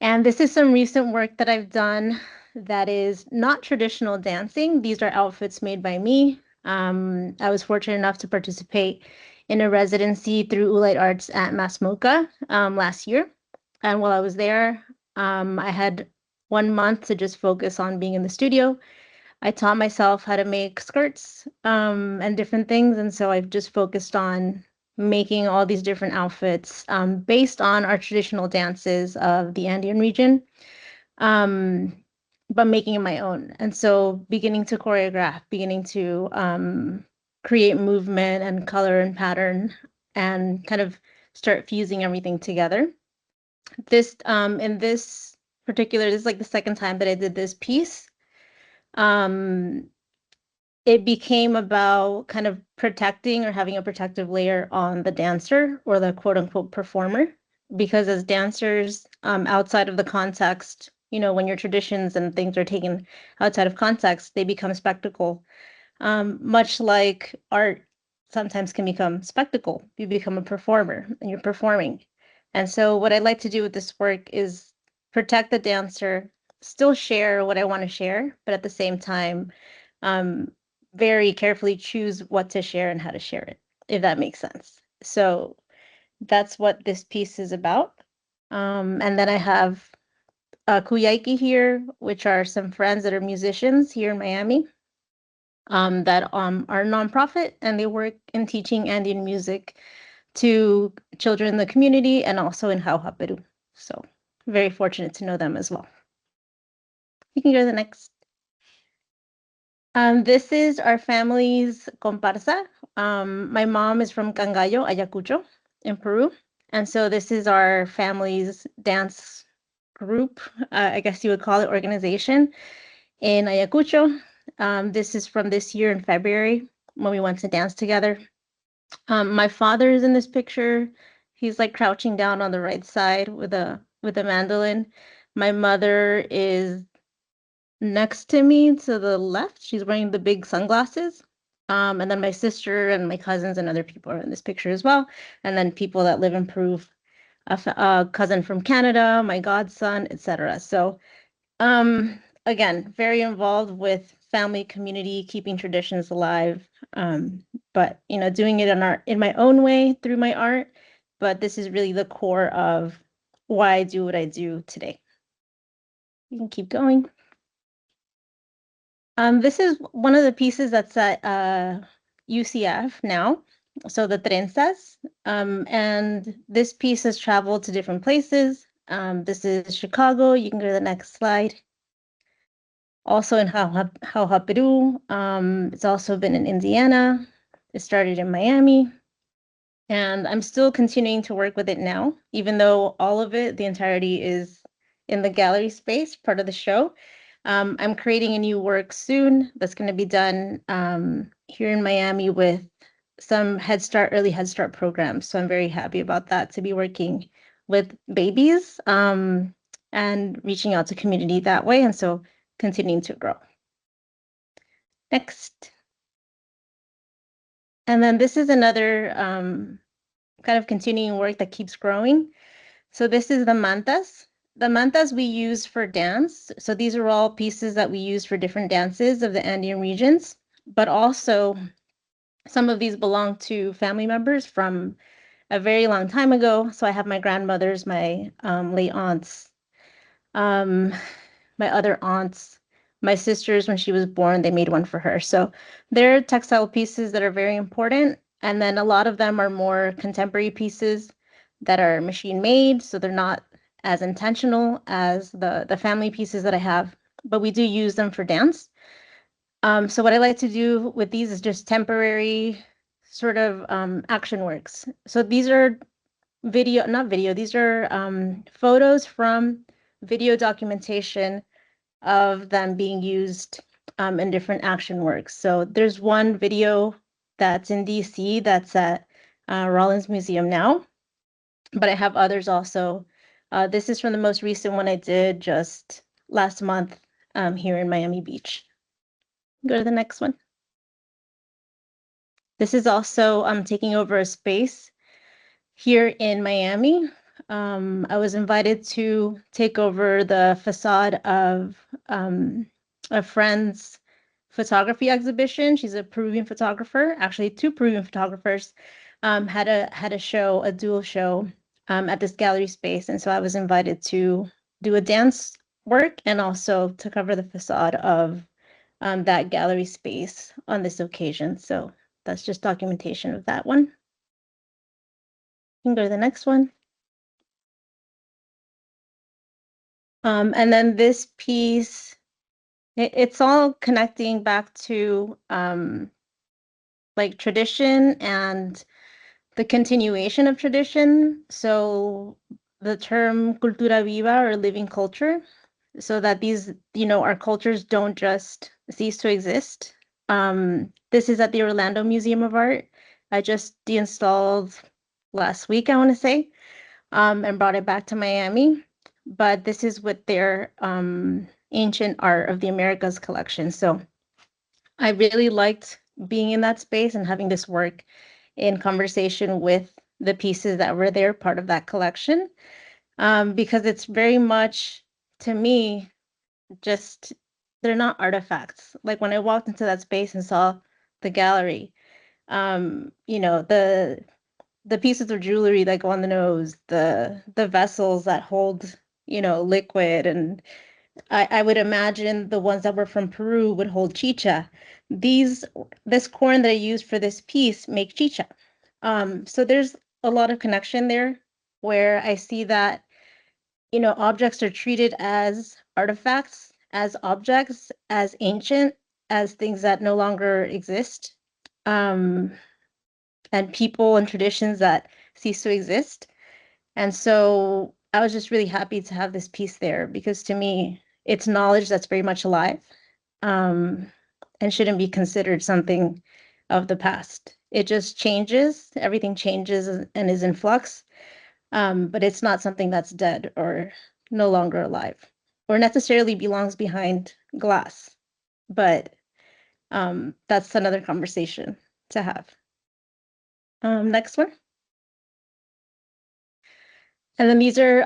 And this is some recent work that I've done that is not traditional dancing. These are outfits made by me. I was fortunate enough to participate in a residency through Ulite Arts at MASMOCA last year. And while I was there, I had 1 month to just focus on being in the studio. I taught myself how to make skirts and different things. And so I've just focused on making all these different outfits based on our traditional dances of the Andean region, but making it my own. And so beginning to choreograph, beginning to create movement and color and pattern and kind of start fusing everything together. This in this particular, this is like the second time that I did this piece. It became about kind of protecting or having a protective layer on the dancer or the quote unquote performer, because as dancers, outside of the context, when your traditions and things are taken outside of context, they become spectacle. Much like art sometimes can become spectacle. You become a performer and you're performing. And so what I like to do with this work is protect the dancer, still share what I want to share, but at the same time, um, very carefully choose what to share and how to share it, if that makes sense. So that's what this piece is about. And then I have Kuyaiki here, which are some friends that are musicians here in Miami, that are nonprofit, and they work in teaching Andean music to children in the community and also in Jauja, Peru. So very fortunate to know them as well. You can go to the next. This is our family's comparsa. My mom is from Cangallo, Ayacucho, in Peru. And so this is our family's dance group, I guess you would call it, organization in Ayacucho. This is from this year in February when we went to dance together. My father is in this picture. He's like crouching down on the right side with a mandolin. My mother is next to me to the left. She's wearing the big sunglasses. And then my sister and my cousins and other people are in this picture as well. And then people that live in Peru, a cousin from Canada, my godson, etc. So again, very involved with family, community, keeping traditions alive. But doing it in my own way through my art. But this is really the core of why I do what I do today. You can keep going. This is one of the pieces that's at UCF now, so the trenzas. And this piece has traveled to different places. This is Chicago. You can go to the next slide. Also in Jauja, Peru. It's also been in Indiana. It started in Miami. And I'm still continuing to work with it now, even though all of it, the entirety, is in the gallery space, part of the show. I'm creating a new work soon that's going to be done here in Miami with some early Head Start programs. So I'm very happy about that, to be working with babies and reaching out to community that way. And so continuing to grow. Next. And then this is another kind of continuing work that keeps growing. So this is the mantas. The mantas we use for dance. So these are all pieces that we use for different dances of the Andean regions, but also some of these belong to family members from a very long time ago. So I have my grandmothers, my late aunts, my other aunts, my sisters, when she was born, they made one for her. So they're textile pieces that are very important. And then a lot of them are more contemporary pieces that are machine made. So they're not as intentional as the family pieces that I have, but we do use them for dance. So what I like to do with these is just temporary sort of action works. So these are these are photos from video documentation of them being used in different action works. So there's one video that's in DC that's at Rollins Museum now, but I have others also. This is from the most recent one I did just last month here in Miami Beach. Go to the next one. This is also taking over a space here in Miami. I was invited to take over the facade of a friend's photography exhibition. She's a Peruvian photographer, actually two Peruvian photographers, had a show, a dual show at this gallery space. And so I was invited to do a dance work and also to cover the facade of that gallery space on this occasion. So that's just documentation of that one. You can go to the next one. And then this piece, it's all connecting back to like tradition and the continuation of tradition. So the term cultura viva, or living culture, so that these, our cultures don't just cease to exist. This is at the Orlando Museum of Art. I just deinstalled last week, I want to say, and brought it back to Miami. But this is with their ancient art of the Americas collection. So I really liked being in that space and having this work in conversation with the pieces that were there, part of that collection, because it's very much, to me, just they're not artifacts. Like when I walked into that space and saw the gallery, the pieces of jewelry that go on the nose, the vessels that hold, liquid, and I would imagine the ones that were from Peru would hold chicha. This corn that I used for this piece make chicha. So there's a lot of connection there where I see that, objects are treated as artifacts, as objects, as ancient, as things that no longer exist, um, and people and traditions that cease to exist. And so I was just really happy to have this piece there because to me, it's knowledge that's very much alive, um, and shouldn't be considered something of the past. It just changes, everything changes and is in flux, but it's not something that's dead or no longer alive or necessarily belongs behind glass. But that's another conversation to have. Next one. And then these are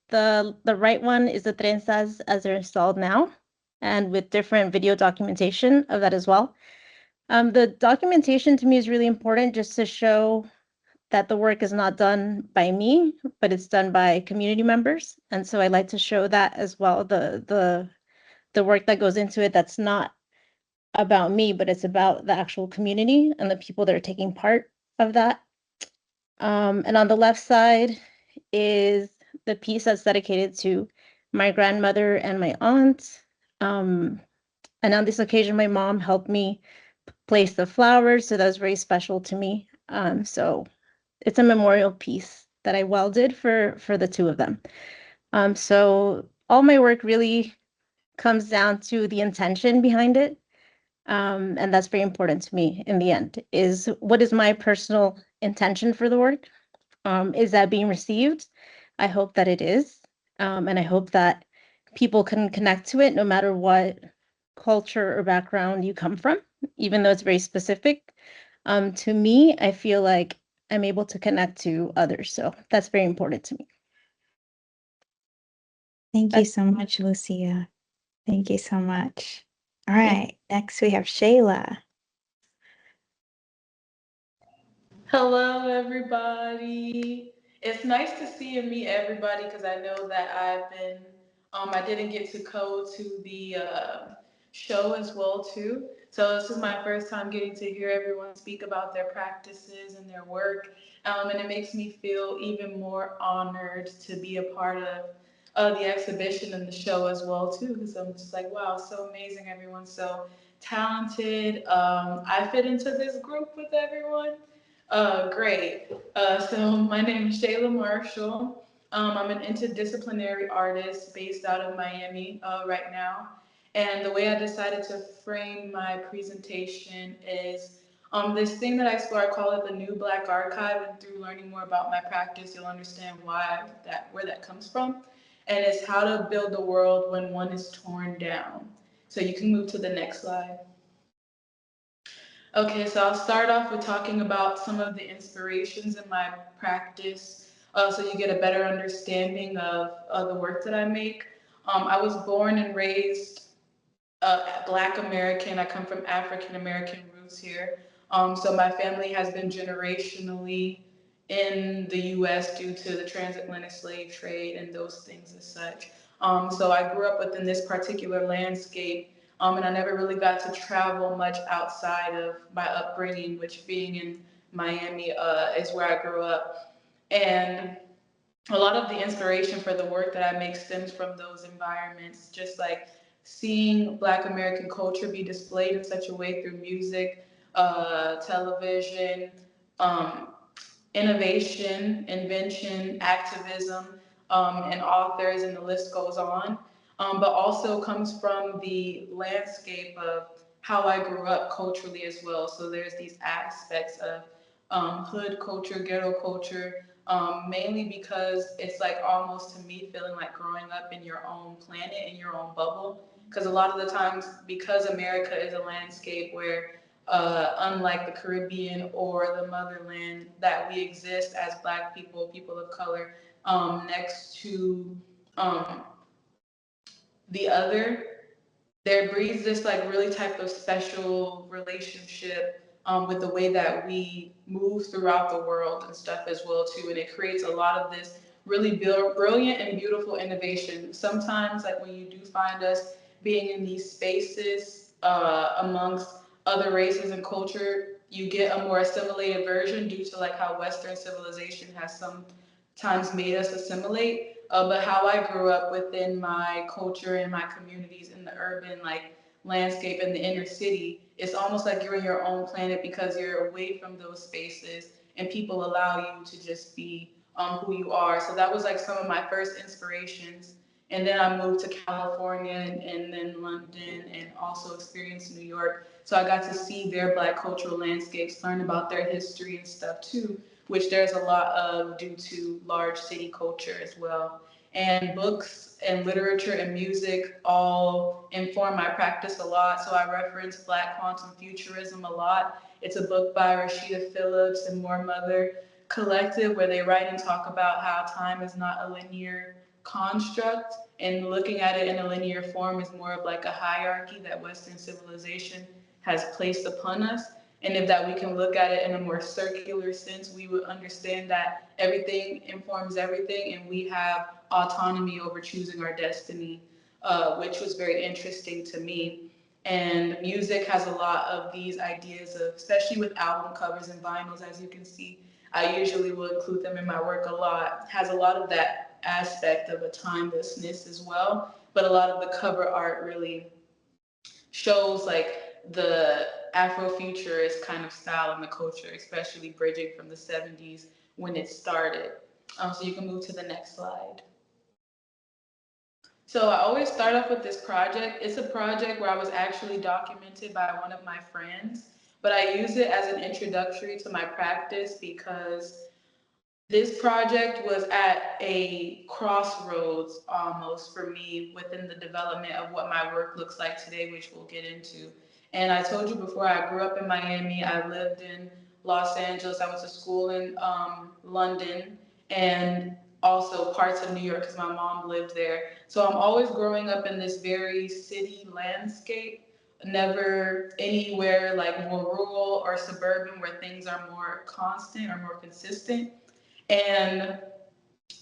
the right one is the trenzas as they're installed now, and with different video documentation of that as well. The documentation to me is really important just to show that the work is not done by me, but it's done by community members. And so I like to show that as well, the work that goes into it that's not about me, but it's about the actual community and the people that are taking part of that. And on the left side is the piece that's dedicated to my grandmother and my aunt. And on this occasion, my mom helped me place the flowers, so that was very special to me. So it's a memorial piece that I welded for the two of them. So all my work really comes down to the intention behind it. And that's very important to me in the end, is what is my personal intention for the work? Is that being received? I hope that it is. And I hope that people can connect to it no matter what culture or background you come from, even though it's very specific. To me, I feel like I'm able to connect to others. So that's very important to me. Thank you so much, Lucia. Thank you so much. All right, next we have Shayla. Hello, everybody. It's nice to see and meet everybody because I know that I didn't get to go to the show as well too. So this is my first time getting to hear everyone speak about their practices and their work, and it makes me feel even more honored to be a part of the exhibition and the show as well too. Because I'm just like, wow, so amazing! Everyone's so talented. I fit into this group with everyone. Great. So my name is Shayla Marshall. I'm an interdisciplinary artist based out of Miami right now. And the way I decided to frame my presentation is this thing that I explore. I call it the New Black Archive. And through learning more about my practice, you'll understand where that comes from. And it's how to build a world when one is torn down. So you can move to the next slide. Okay, so I'll start off with talking about some of the inspirations in my practice so you get a better understanding of the work that I make. I was born and raised Black American. I come from African American roots here. So my family has been generationally in the US due to the transatlantic slave trade and those things as such. So I grew up within this particular landscape, and I never really got to travel much outside of my upbringing, which being in Miami is where I grew up. And a lot of the inspiration for the work that I make stems from those environments, just like seeing Black American culture be displayed in such a way through music, television, um, innovation, invention, activism, and authors, and the list goes on. But also comes from the landscape of how I grew up culturally as well. So there's these aspects of hood culture, ghetto culture, mainly because it's like almost to me feeling like growing up in your own planet, in your own bubble. Because a lot of the times, because America is a landscape where unlike the Caribbean or the motherland, that we exist as Black people, people of color, next to um, the other, there breeds this like really type of special relationship with the way that we move throughout the world and stuff as well too, and it creates a lot of this really brilliant and beautiful innovation. Sometimes like when you do find us being in these spaces amongst other races and culture, you get a more assimilated version due to like how Western civilization has sometimes made us assimilate. But how I grew up within my culture and my communities in the urban like landscape in the inner city, it's almost like you're in your own planet because you're away from those spaces and people allow you to just be who you are. So that was like some of my first inspirations. And then I moved to California and then London and also experienced New York. So I got to see their Black cultural landscapes, learn about their history and stuff too, which there's a lot of due to large city culture as well. And books and literature and music all inform my practice a lot. So I reference Black quantum futurism a lot. It's a book by Rashida Phillips and More Mother Collective where they write and talk about how time is not a linear construct, and looking at it in a linear form is more of like a hierarchy that Western civilization has placed upon us. And if that we can look at it in a more circular sense, we would understand that everything informs everything and we have autonomy over choosing our destiny, which was very interesting to me. And music has a lot of these ideas of, especially with album covers and vinyls, as you can see, I usually will include them in my work a lot, has a lot of that aspect of a timelessness as well. But a lot of the cover art really shows like the Afrofuturist kind of style in the culture, especially bridging from the 70s when it started. So you can move to the next slide. So I always start off with this project. It's a project where I was actually documented by one of my friends, but I use it as an introductory to my practice because this project was at a crossroads almost for me within the development of what my work looks like today, which we'll get into. And I told you before, I grew up in Miami. I lived in Los Angeles. I went to school in London and also parts of New York because my mom lived there. So I'm always growing up in this very city landscape, never anywhere like more rural or suburban where things are more constant or more consistent. And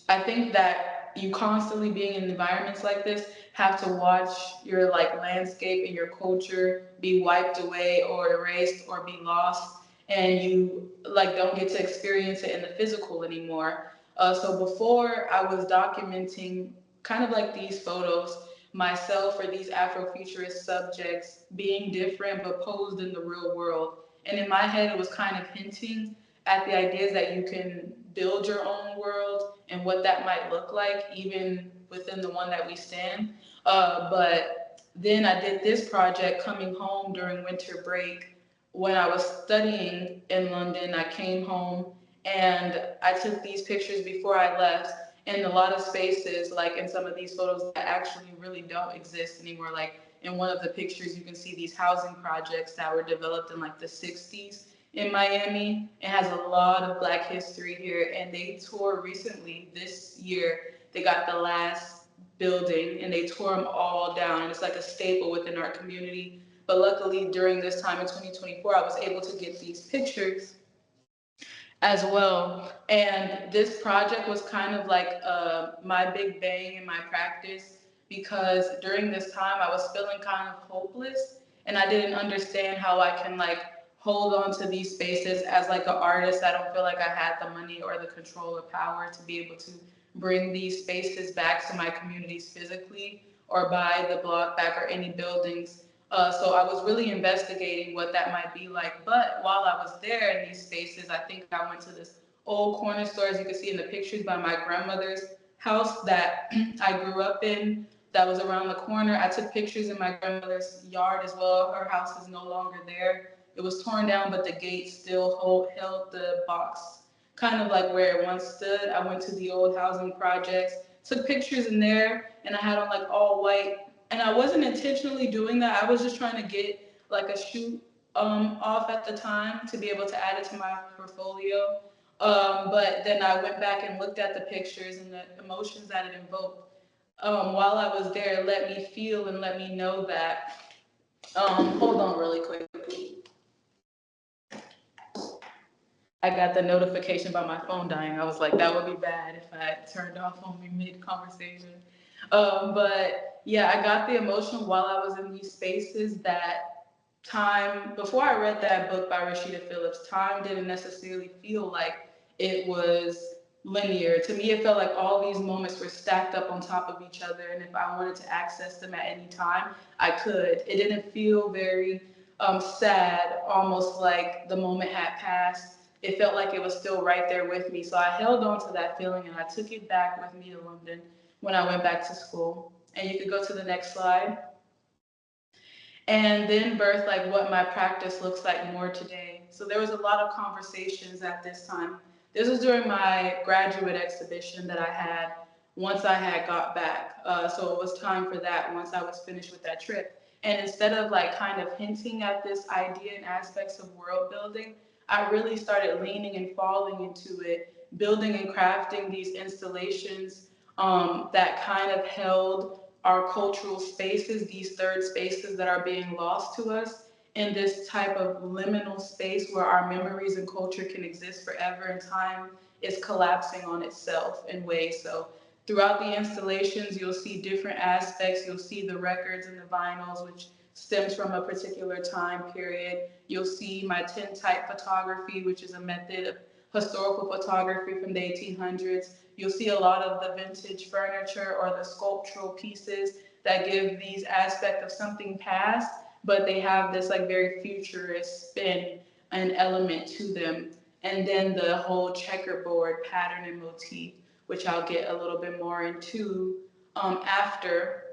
I think that you constantly being in environments like this have to watch your like landscape and your culture be wiped away or erased or be lost, and you like don't get to experience it in the physical anymore. So before I was documenting kind of like these photos myself or these Afrofuturist subjects being different but posed in the real world. And in my head, it was kind of hinting at the ideas that you can build your own world and what that might look like, even within the one that we stand. But then I did this project coming home during winter break. When I was studying in London, I came home and I took these pictures before I left. And a lot of spaces, like in some of these photos, that actually really don't exist anymore. Like in one of the pictures, you can see these housing projects that were developed in like the 60s in Miami. It has a lot of Black history here, and they tore recently this year. They got the last building and they tore them all down. And it's like a staple within our community. But luckily, during this time in 2024, I was able to get these pictures as well. And this project was kind of like my big bang in my practice because during this time I was feeling kind of hopeless and I didn't understand how I can like hold on to these spaces as like an artist. I don't feel like I had the money or the control or power to be able to bring these spaces back to my communities physically or buy the block back or any buildings So I was really investigating what that might be like. But while I was there in these spaces, I think I went to this old corner store, as you can see in the pictures, by my grandmother's house that I grew up in, that was around the corner. I took pictures in my grandmother's yard as well. Her house is no longer there. It was torn down, but the gate still held the box, kind of like where it once stood. I went to the old housing projects, took pictures in there, and I had on like all white. And I wasn't intentionally doing that. I was just trying to get like a shoot off at the time to be able to add it to my portfolio. But then I went back and looked at the pictures and the emotions that it invoked. While I was there, let me feel and let me know that. Hold on really quick. I got the notification about my phone dying. I was like, that would be bad if I turned off on me mid conversation. But yeah, I got the emotion while I was in these spaces that time, before I read that book by Rashida Phillips, time didn't necessarily feel like it was linear. To me, it felt like all these moments were stacked up on top of each other. And if I wanted to access them at any time, I could. It didn't feel very sad, almost like the moment had passed. It felt like it was still right there with me. So I held on to that feeling and I took it back with me to London when I went back to school. And you could go to the next slide. And then birth like what my practice looks like more today. So there was a lot of conversations at this time. This was during my graduate exhibition that I had once I had got back. So it was time for that once I was finished with that trip. And instead of like kind of hinting at this idea and aspects of world building, I really started leaning and falling into it, building and crafting these installations that kind of held our cultural spaces, these third spaces that are being lost to us, in this type of liminal space where our memories and culture can exist forever and time is collapsing on itself in ways. So throughout the installations, you'll see different aspects. You'll see the records and the vinyls, which stems from a particular time period. You'll see my tintype photography, which is a method of historical photography from the 1800s. You'll see a lot of the vintage furniture or the sculptural pieces that give these aspects of something past, but they have this like very futurist spin and element to them. And then the whole checkerboard pattern and motif, which I'll get a little bit more into after.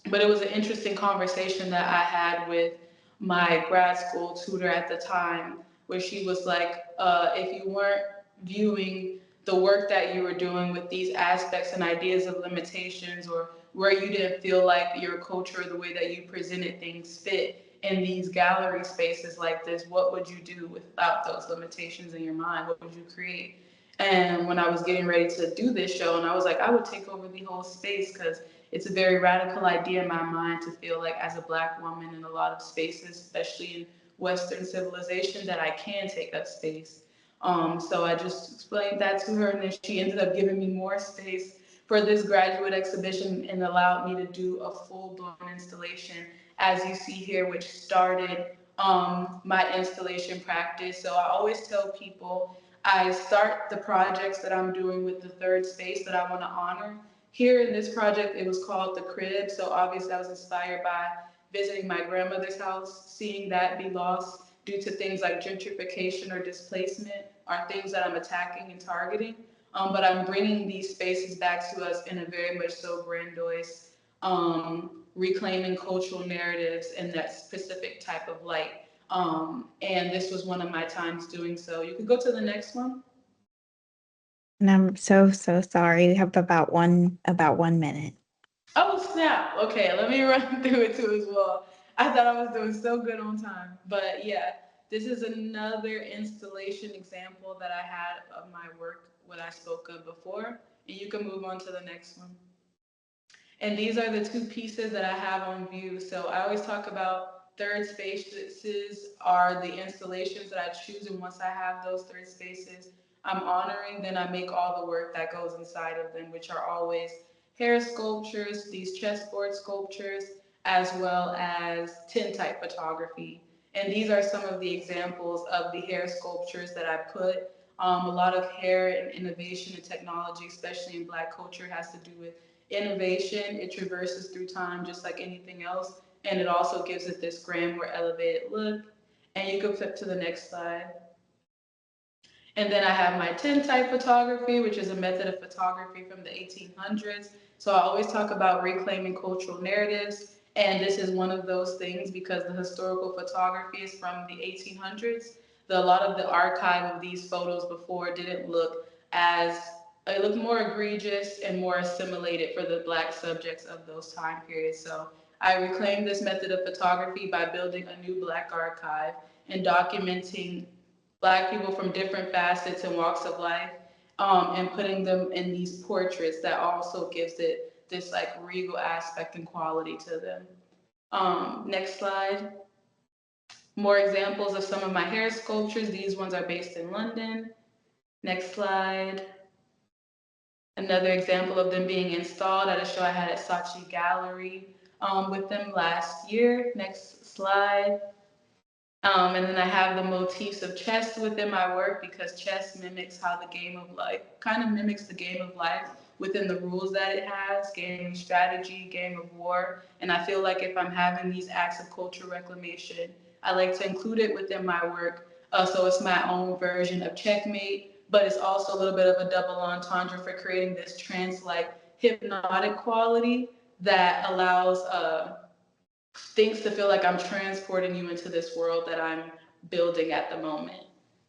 But it was an interesting conversation that I had with my grad school tutor at the time, where she was like, if you weren't viewing the work that you were doing with these aspects and ideas of limitations, or where you didn't feel like your culture or the way that you presented things fit in these gallery spaces like this, what would you do without those limitations in your mind? What would you create? And when I was getting ready to do this show, and I was like, I would take over the whole space because it's a very radical idea in my mind to feel like, as a Black woman in a lot of spaces, especially in Western civilization, that I can take up space. So I just explained that to her, and then she ended up giving me more space for this graduate exhibition and allowed me to do a full-blown installation, as you see here, which started my installation practice. So I always tell people I start the projects that I'm doing with the third space that I want to honor. Here in this project, it was called The Crib. So obviously I was inspired by visiting my grandmother's house, seeing that be lost due to things like gentrification or displacement are things that I'm attacking and targeting. But I'm bringing these spaces back to us in a very much so grandiose, reclaiming cultural narratives in that specific type of light. And this was one of my times doing so. You could go to the next one. And I'm so, so sorry. We have about one minute. Oh, snap. Okay, let me run through it too as well. I thought I was doing so good on time. But yeah, this is another installation example that I had of my work, what I spoke of before. And you can move on to the next one. And these are the two pieces that I have on view. So I always talk about third spaces are the installations that I choose. And once I have those third spaces, I'm honoring, then I make all the work that goes inside of them, which are always hair sculptures, these chessboard sculptures, as well as tintype photography. And these are some of the examples of the hair sculptures that I put. A lot of hair and innovation and technology, especially in Black culture, has to do with innovation. It traverses through time just like anything else. and it also gives it this grand, more elevated look. And you can flip to the next slide. And then I have my tintype photography, which is a method of photography from the 1800s. So I always talk about reclaiming cultural narratives. And this is one of those things because the historical photography is from the 1800s. A lot of the archive of these photos before didn't look as, it looked more egregious and more assimilated for the Black subjects of those time periods. So I reclaimed this method of photography by building a new Black archive and documenting Black people from different facets and walks of life, and putting them in these portraits that also gives it this like regal aspect and quality to them. Next slide. More examples of some of my hair sculptures. These ones are based in London. Next slide. Another example of them being installed at a show I had at Saatchi Gallery with them last year. Next slide. And then I have the motifs of chess within my work because chess mimics how the game of life, kind of mimics the game of life within the rules that it has, game of strategy, game of war. And I feel like if I'm having these acts of cultural reclamation, I like to include it within my work. So it's my own version of checkmate, but it's also a little bit of a double entendre for creating this trance-like hypnotic quality that allows things to feel like I'm transporting you into this world that I'm building at the moment.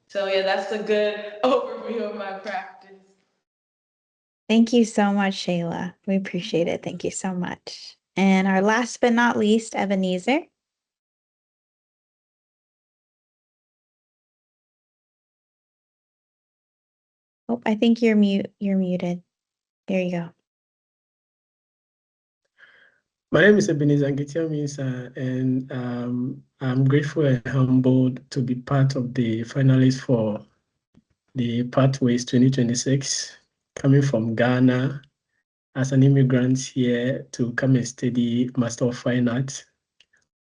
So yeah, that's a good overview of my practice. Thank you so much, Shayla. We appreciate it. Thank you so much. And our last but not least, Ebenezer. Oh, I think you're muted. There you go. My name is Ebenezer Ngetiaminsa, and I'm grateful and humbled to be part of the finalists for the Pathways 2026, coming from Ghana as an immigrant here to come and study Master of Fine Arts.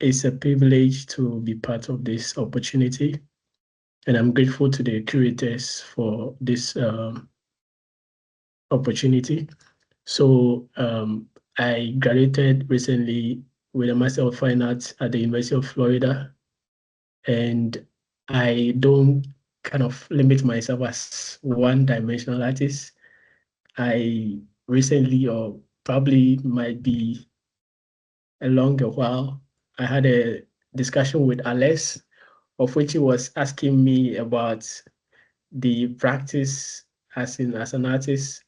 It's a privilege to be part of this opportunity, and I'm grateful to the curators for this opportunity. So I graduated recently with a Master of Fine Arts at the University of Florida, and I don't kind of limit myself as one-dimensional artist. I recently, or probably might be a longer while, I had a discussion with Alex, of which he was asking me about the practice as an artist.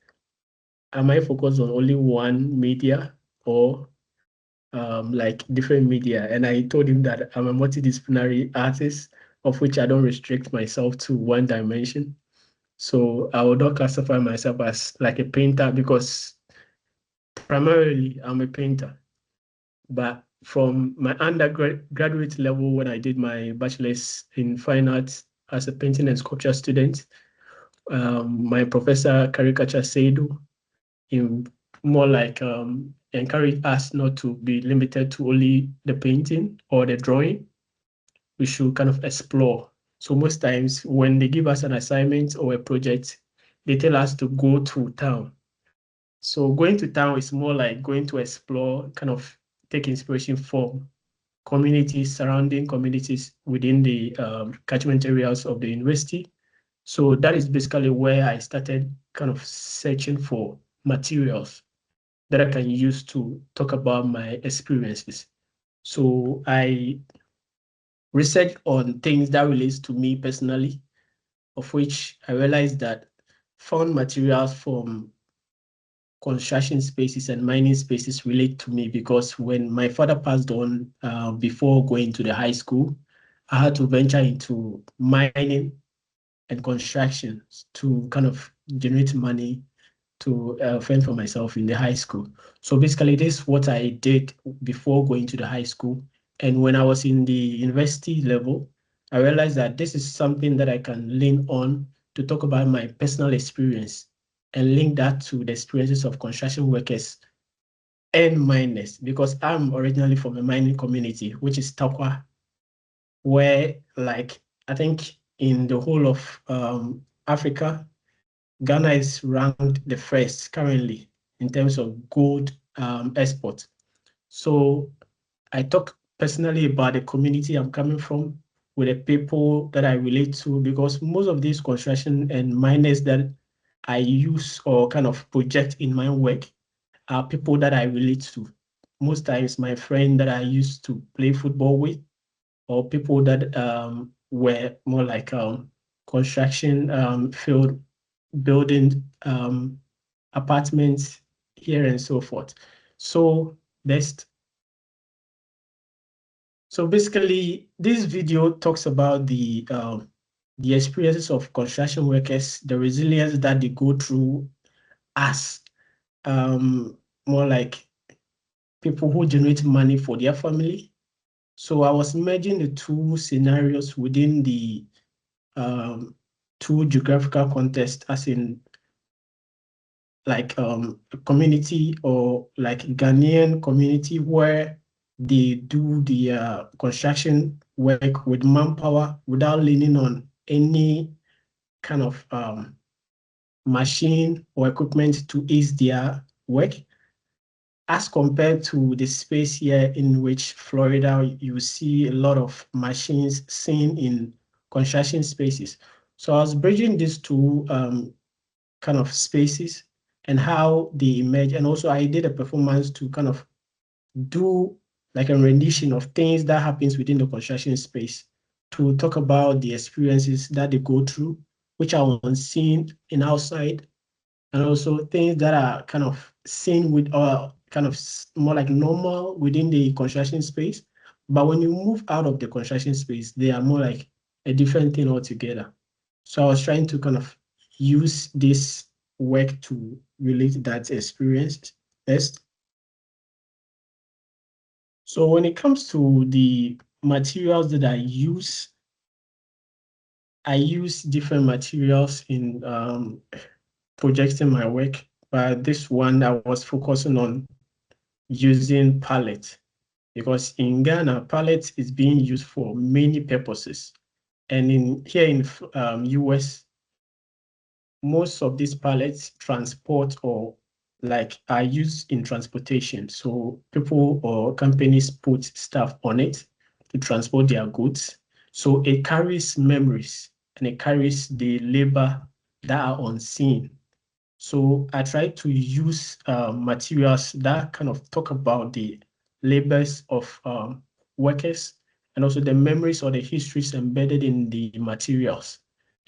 Am I focused on only one media or like different media? And I told him that I'm a multidisciplinary artist, of which I don't restrict myself to one dimension. So I would not classify myself as like a painter because primarily I'm a painter. But from my undergraduate level, when I did my bachelor's in fine arts as a painting and sculpture student, my professor Caricature Seidu, in more like encourage us not to be limited to only the painting or the drawing. We should kind of explore. So most times when they give us an assignment or a project, they tell us to go to town. So going to town is more like going to explore, kind of take inspiration from communities, surrounding communities within the catchment areas of the university. So that is basically where I started kind of searching for materials that I can use to talk about my experiences. So I researched on things that relates to me personally, of which I realized that found materials from construction spaces and mining spaces relate to me because when my father passed on before going to the high school, I had to venture into mining and construction to kind of generate money to fend for myself in the high school. So basically, this is what I did before going to the high school. And when I was in the university level, I realized that this is something that I can lean on to talk about my personal experience and link that to the experiences of construction workers and miners, because I'm originally from a mining community, which is Takwa, where like I think in the whole of Africa, Ghana is ranked the first currently in terms of gold export. So I talk personally about the community I'm coming from, with the people that I relate to, because most of these construction and miners that I use or kind of project in my work are people that I relate to. Most times, my friend that I used to play football with, or people that were more like construction field, building apartments here and so forth. So basically, this video talks about the experiences of construction workers, the resilience that they go through as more like people who generate money for their family. So I was merging the two scenarios within the two geographical contexts, as in like a community or like Ghanaian community where they do the construction work with manpower without leaning on any kind of machine or equipment to ease their work, as compared to the space here in which Florida, you see a lot of machines seen in construction spaces. So I was bridging these two kind of spaces and how they emerge. And also I did a performance to kind of do like a rendition of things that happens within the construction space, to talk about the experiences that they go through, which are unseen in outside, and also things that are kind of seen with kind of more like normal within the construction space. But when you move out of the construction space, they are more like a different thing altogether. So I was trying to kind of use this work to relate that experience best. So when it comes to the materials that I use different materials in projecting my work, but this one I was focusing on using palette, because in Ghana, palette is being used for many purposes. And here in US, most of these pallets transport or like are used in transportation. So people or companies put stuff on it to transport their goods. So it carries memories and it carries the labor that are unseen. So I try to use materials that kind of talk about the labors of workers, and also the memories or the histories embedded in the materials.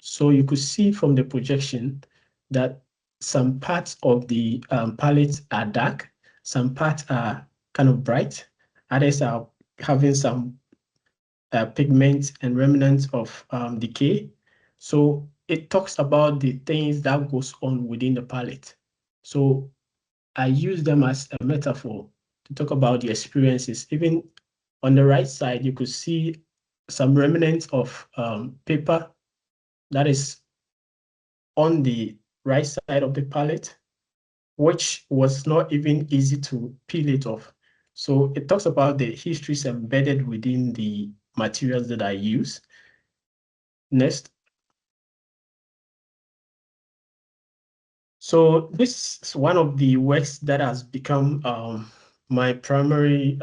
So you could see from the projection that some parts of the palettes are dark, some parts are kind of bright, others are having some pigments and remnants of decay. So it talks about the things that goes on within the palette. So I use them as a metaphor to talk about the experiences. Even on the right side, you could see some remnants of paper that is on the right side of the palette, which was not even easy to peel it off. So it talks about the histories embedded within the materials that I use. Next. So this is one of the works that has become my primary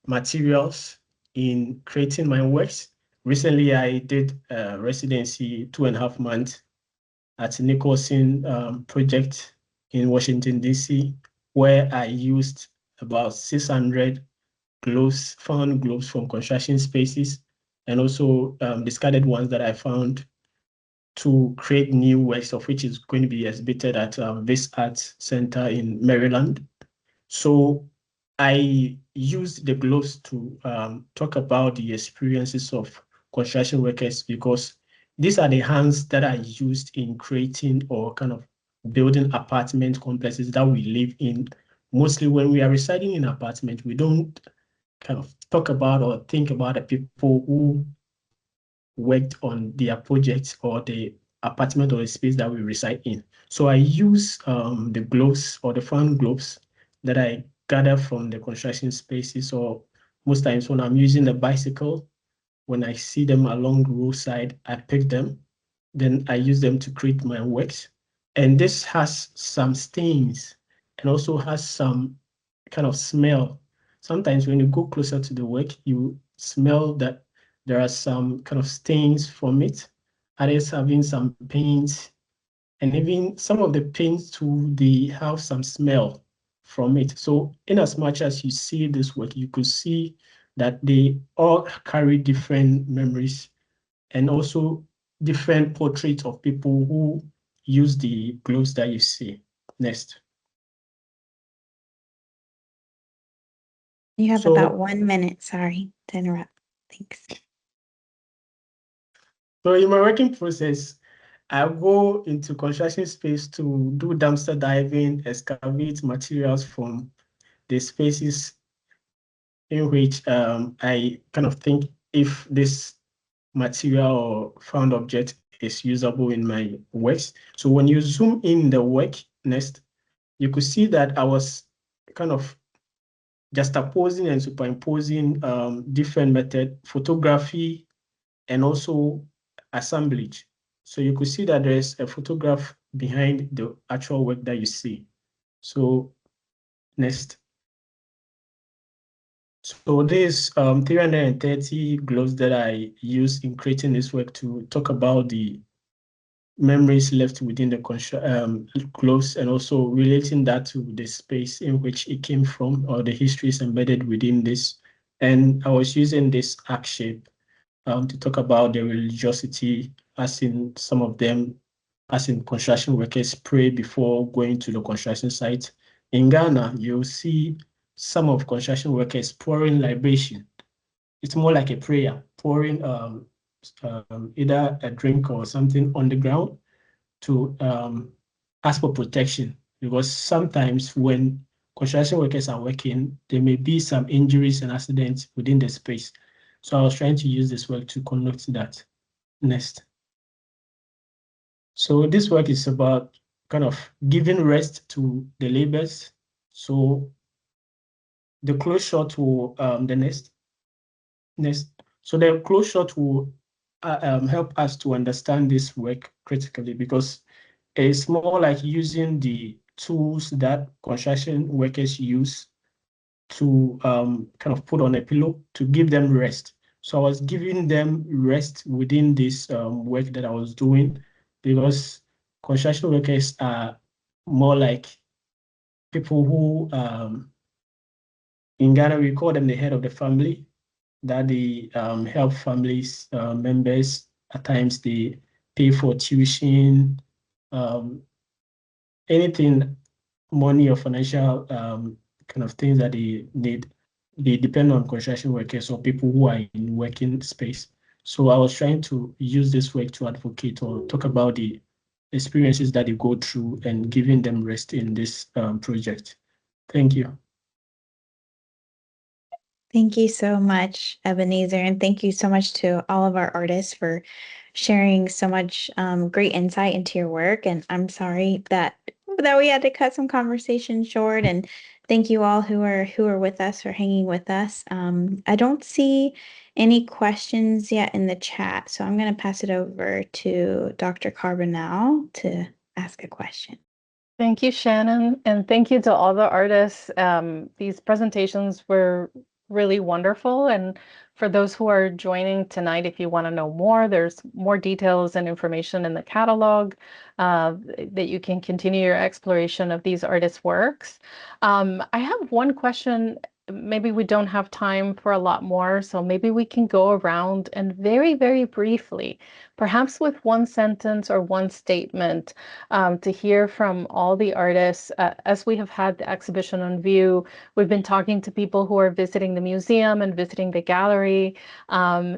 materials in creating my works. Recently, I did a residency 2.5 months at Nicholson project in Washington, D.C., where I used about 600 gloves, found gloves from construction spaces, and also discarded ones that I found, to create new works, of which is going to be exhibited at this Arts Center in Maryland. So I used the gloves to talk about the experiences of construction workers, because these are the hands that are used in creating or kind of building apartment complexes that we live in. Mostly when we are residing in apartment, we don't kind of talk about or think about the people who worked on their projects or the apartment or the space that we reside in. So I use the gloves or the fan gloves that I gather from the construction spaces, or most times when I'm using a bicycle, when I see them along the roadside, I pick them, then I use them to create my works. And this has some stains and also has some kind of smell sometimes when you go closer to the work, you smell that there are some kind of stains from it. Others having some paint, and even some of the paints too, they have some smell from it. So in as much as you see this work, you could see that they all carry different memories and also different portraits of people who use the clothes that you see. Next. You have So, about 1 minute. Sorry to interrupt. Thanks. so in my working process, I go into construction space to do dumpster diving, excavate materials from the spaces in which I kind of think if this material or found object is usable in my works. So when you zoom in the work next, you could see that I was kind of juxtaposing and superimposing different method, photography, and also assemblage. So you could see that there's a photograph behind the actual work that you see. So next. So this 330 gloves that I use in creating this work to talk about the memories left within the gloves and also relating that to the space in which it came from or the histories embedded within this. And I was using this arc shape to talk about the religiosity, as in some of them, as in construction workers pray before going to the construction site. In Ghana, you'll see some of construction workers pouring libation. It's more like a prayer, pouring either a drink or something on the ground to ask for protection, because sometimes when construction workers are working, there may be some injuries and accidents within the space. So I was trying to use this work to connote that. Next. So this work is about kind of giving rest to the laborers. So the close shot will, the next. So the close shot will help us to understand this work critically, because it's more like using the tools that construction workers use to kind of put on a pillow to give them rest. So I was giving them rest within this work that I was doing, because construction workers are more like people who, in Ghana, we call them the head of the family, that they help families, members. At times they pay for tuition, um, anything, money or financial kind of things that they need. They depend on construction workers or people who are in working space. So I was trying to use this work to advocate or talk about the experiences that they go through and giving them rest in this project. Thank you. Thank you so much, Ebenezer, and thank you so much to all of our artists for sharing so much great insight into your work. And I'm sorry that we had to cut some conversation short. And thank you all who are with us or hanging with us. I don't see any questions yet in the chat, so I'm going to pass it over to Dr. Carbonell to ask a question. Thank you, Shannon, and thank you to all the artists. These presentations were really wonderful. And for those who are joining tonight, if you want to know more, there's more details and information in the catalog that you can continue your exploration of these artists' works. I have one question. Maybe we don't have time for a lot more, so maybe we can go around and very, very briefly, perhaps with one sentence or one statement, to hear from all the artists. As we have had the exhibition on view, we've been talking to people who are visiting the museum and visiting the gallery,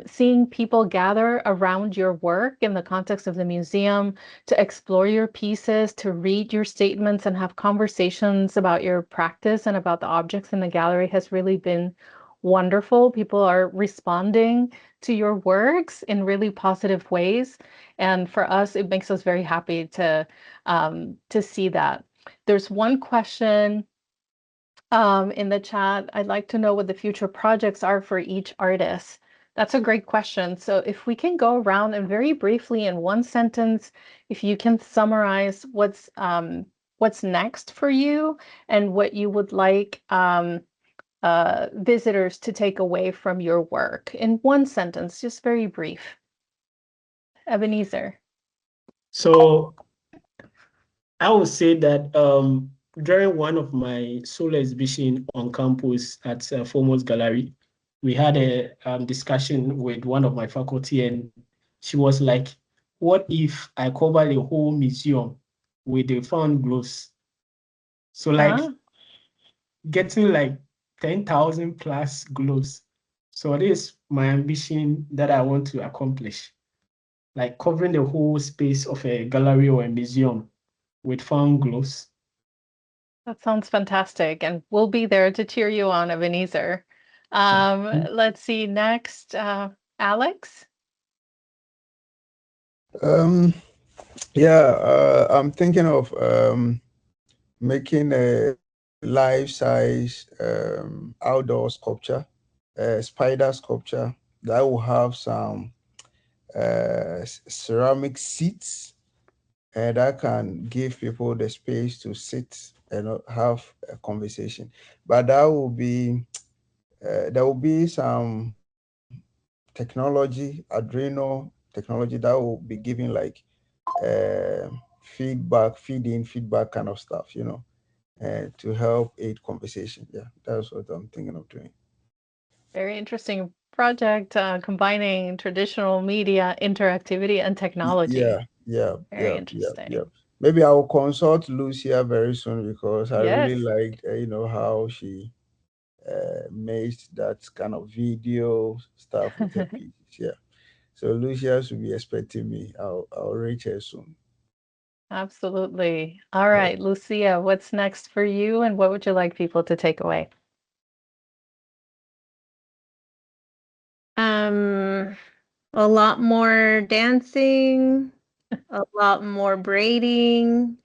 seeing people gather around your work in the context of the museum to explore your pieces, to read your statements and have conversations about your practice and about the objects in the gallery has really been wonderful. People are responding to your works in really positive ways. And for us, it makes us very happy to see that. There's one question in the chat. I'd like to know what the future projects are for each artist. That's a great question. So if we can go around and very briefly in one sentence, if you can summarize what's next for you and what you would like visitors to take away from your work in one sentence, just very brief? Ebenezer. So I would say that during one of my solo exhibition on campus at Foremost Gallery, we had a discussion with one of my faculty, and she was like, what if I cover the whole museum with the found gloves? So like getting like 10,000 plus gloves. So this is my ambition that I want to accomplish, like covering the whole space of a gallery or a museum with found gloves. That sounds fantastic, and we'll be there to cheer you on, Ebenezer. Let's see next, Alex. I'm thinking of making a life-size outdoor sculpture, a spider sculpture that will have some ceramic seats and that can give people the space to sit and have a conversation. But that will be there will be some technology, Adreno technology that will be giving like feedback, feedback kind of stuff, to help aid conversation. Yeah, that's what I'm thinking of doing. Very interesting project, combining traditional media, interactivity, and technology. Very Yeah. interesting. Maybe I will consult Lucia very soon because I really Yes. liked, how she made that kind of video stuff with her pieces. Yeah. So Lucia should be expecting me. I'll reach her soon. Absolutely. All Yeah. right, Lucia, what's next for you, and what would you like people to take away? A lot more dancing, a lot more braiding.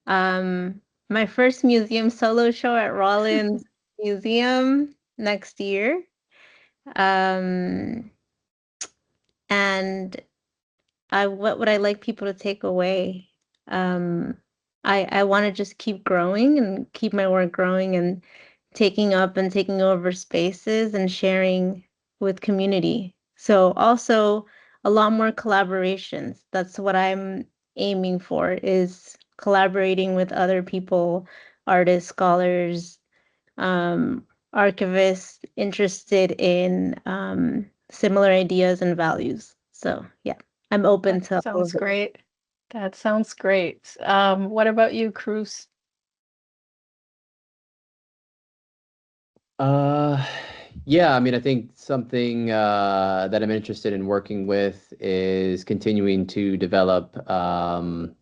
My first museum solo show at Rollins Museum next year. Um, and what would I like people to take away? Um, I want to just keep growing and keep my work growing and taking up and taking over spaces and sharing with community. So also a lot more collaborations. That's what I'm aiming for, is collaborating with other people, artists, scholars, archivists interested in similar ideas and values. So yeah, I'm open That to all sounds of it. great. That sounds great. What about you, Cruz? Yeah, I mean, I think something that I'm interested in working with is continuing to develop. I'm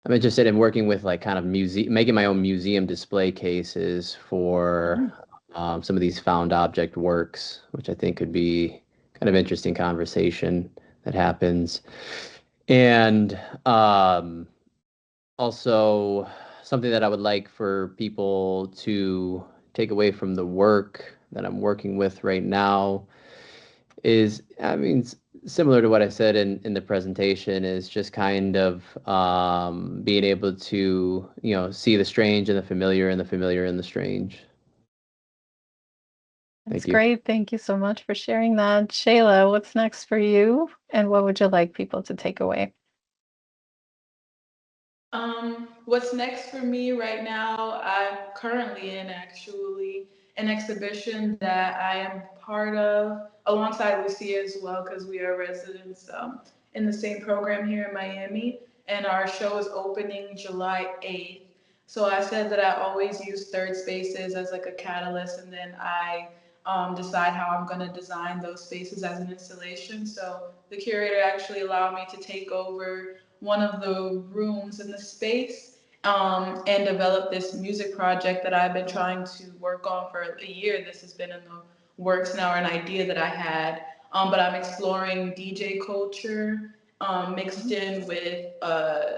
interested in working with like kind of making my own museum display cases for some of these found object works, which I think could be kind of interesting conversation that happens. And also something that I would like for people to take away from the work that I'm working with right now is, I mean, similar to what I said in the presentation, is just kind of being able to, see the strange and the familiar and the familiar and the strange. That's Thank you. great. Thank you so much for sharing that. Shayla, what's next for you, and what would you like people to take away? What's next for me right now? I'm currently in actually an exhibition that I am part of alongside Lucia as well, because we are residents in the same program here in Miami, and our show is opening July 8th. So I said that I always use third spaces as like a catalyst, and then I decide how I'm going to design those spaces as an installation. So the curator actually allowed me to take over one of the rooms in the space and develop this music project that I've been trying to work on for a year. This has been in the works now, or an idea that I had. But I'm exploring DJ culture mixed in with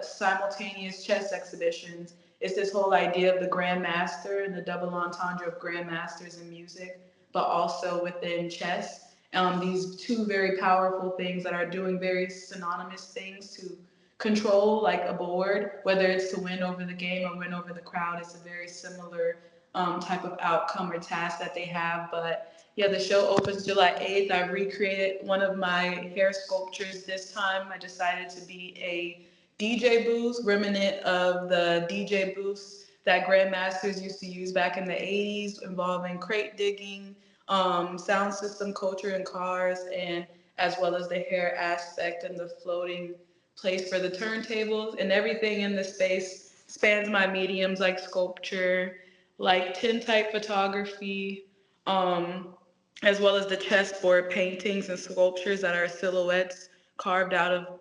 simultaneous chess exhibitions. It's this whole idea of the grandmaster and the double entendre of grandmasters in music, but also within chess. These two very powerful things that are doing very synonymous things to control, like a board, whether it's to win over the game or win over the crowd. It's a very similar type of outcome or task that they have. But yeah, the show opens July 8th. I recreated one of my hair sculptures this time. I decided to be a DJ booth, remnant of the DJ booths that grandmasters used to use back in the 80s, involving crate digging, sound system culture in cars, and as well as the hair aspect and the floating place for the turntables. And everything in the space spans my mediums like sculpture, like tintype photography, as well as the chessboard paintings and sculptures that are silhouettes carved out of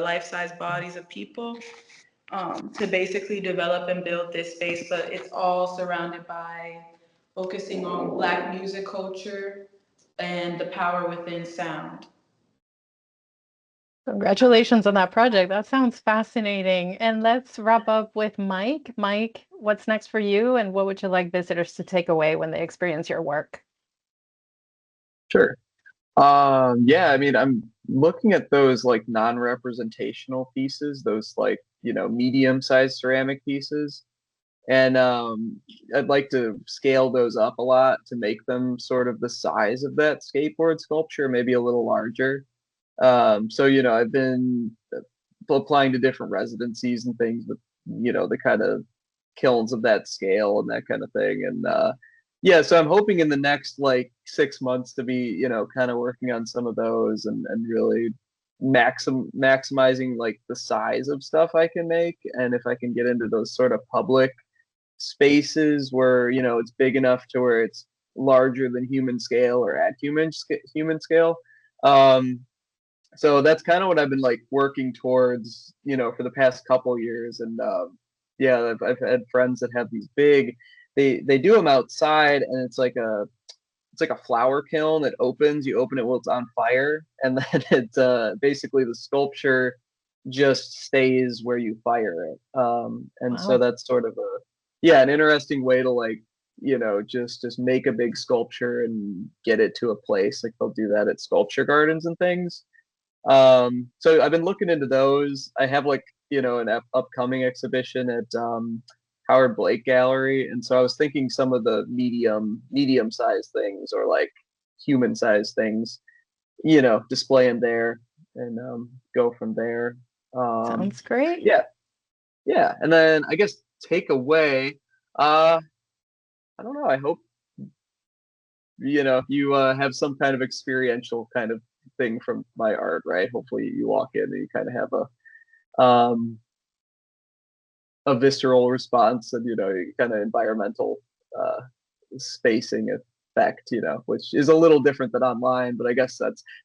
life-size bodies of people, to basically develop and build this space. But it's all surrounded by focusing on Black music culture and the power within sound. Congratulations on that project. That sounds fascinating. And let's wrap up with Mike. Mike, what's next for you, and what would you like visitors to take away when they experience your work? Sure. Yeah, I mean, I'm looking at those like non-representational pieces, those like, medium-sized ceramic pieces. And I'd like to scale those up a lot to make them sort of the size of that skateboard sculpture, maybe a little larger. So, I've been applying to different residencies and things with, the kind of kilns of that scale and that kind of thing. And yeah, so I'm hoping in the next like 6 months to be, kind of working on some of those and really maximizing like the size of stuff I can make. And if I can get into those sort of public spaces where, it's big enough to where it's larger than human scale or at human scale. So that's kind of what I've been like working towards, for the past couple years. And yeah, I've had friends that have these big, they do them outside, and it's like a flower kiln that opens. You open it while it's on fire, and then it's basically the sculpture just stays where you fire it. And so Wow. that's sort of an interesting way to like, just make a big sculpture and get it to a place. Like they'll do that at sculpture gardens and things. So I've been looking into those. I have like, an upcoming exhibition at Howard Blake Gallery, and so I was thinking some of the medium sized things or like human sized things, display them there and go from there. Sounds great. Yeah, and then I guess take away. I don't know. I hope you have some kind of experiential kind of thing from my art, right? Hopefully you walk in and you kind of have a visceral response and kind of environmental spacing effect, which is a little different than online, but I guess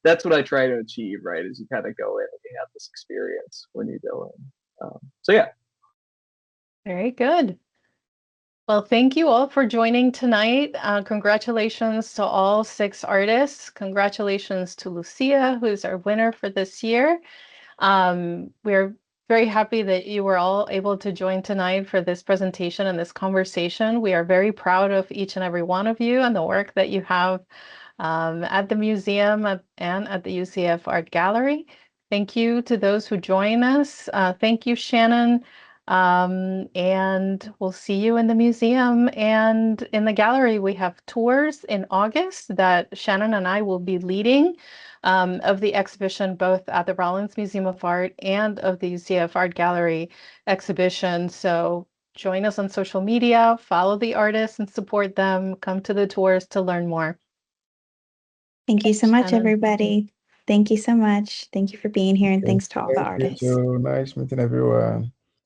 that's what I try to achieve, right? Is you kind of go in and you have this experience when you go in. So yeah. Very good. Well, thank you all for joining tonight. Congratulations to all 6 artists. Congratulations to Lucia, who's our winner for this year. We're very happy that you were all able to join tonight for this presentation and this conversation. We are very proud of each and every one of you and the work that you have at the museum and at the UCF Art Gallery. Thank you to those who join us. Thank you, Shannon. And we'll see you in the museum and in the gallery. We have tours in August that Shannon and I will be leading of the exhibition, both at the Rollins Museum of Art and of the UCF Art Gallery exhibition. So join us on social media, follow the artists and support them. Come to the tours to learn more. Thank you so much, Shannon. everybody. Thank you so much. Thank you for being here, and thanks to all the Thank you artists. too. Nice meeting everyone.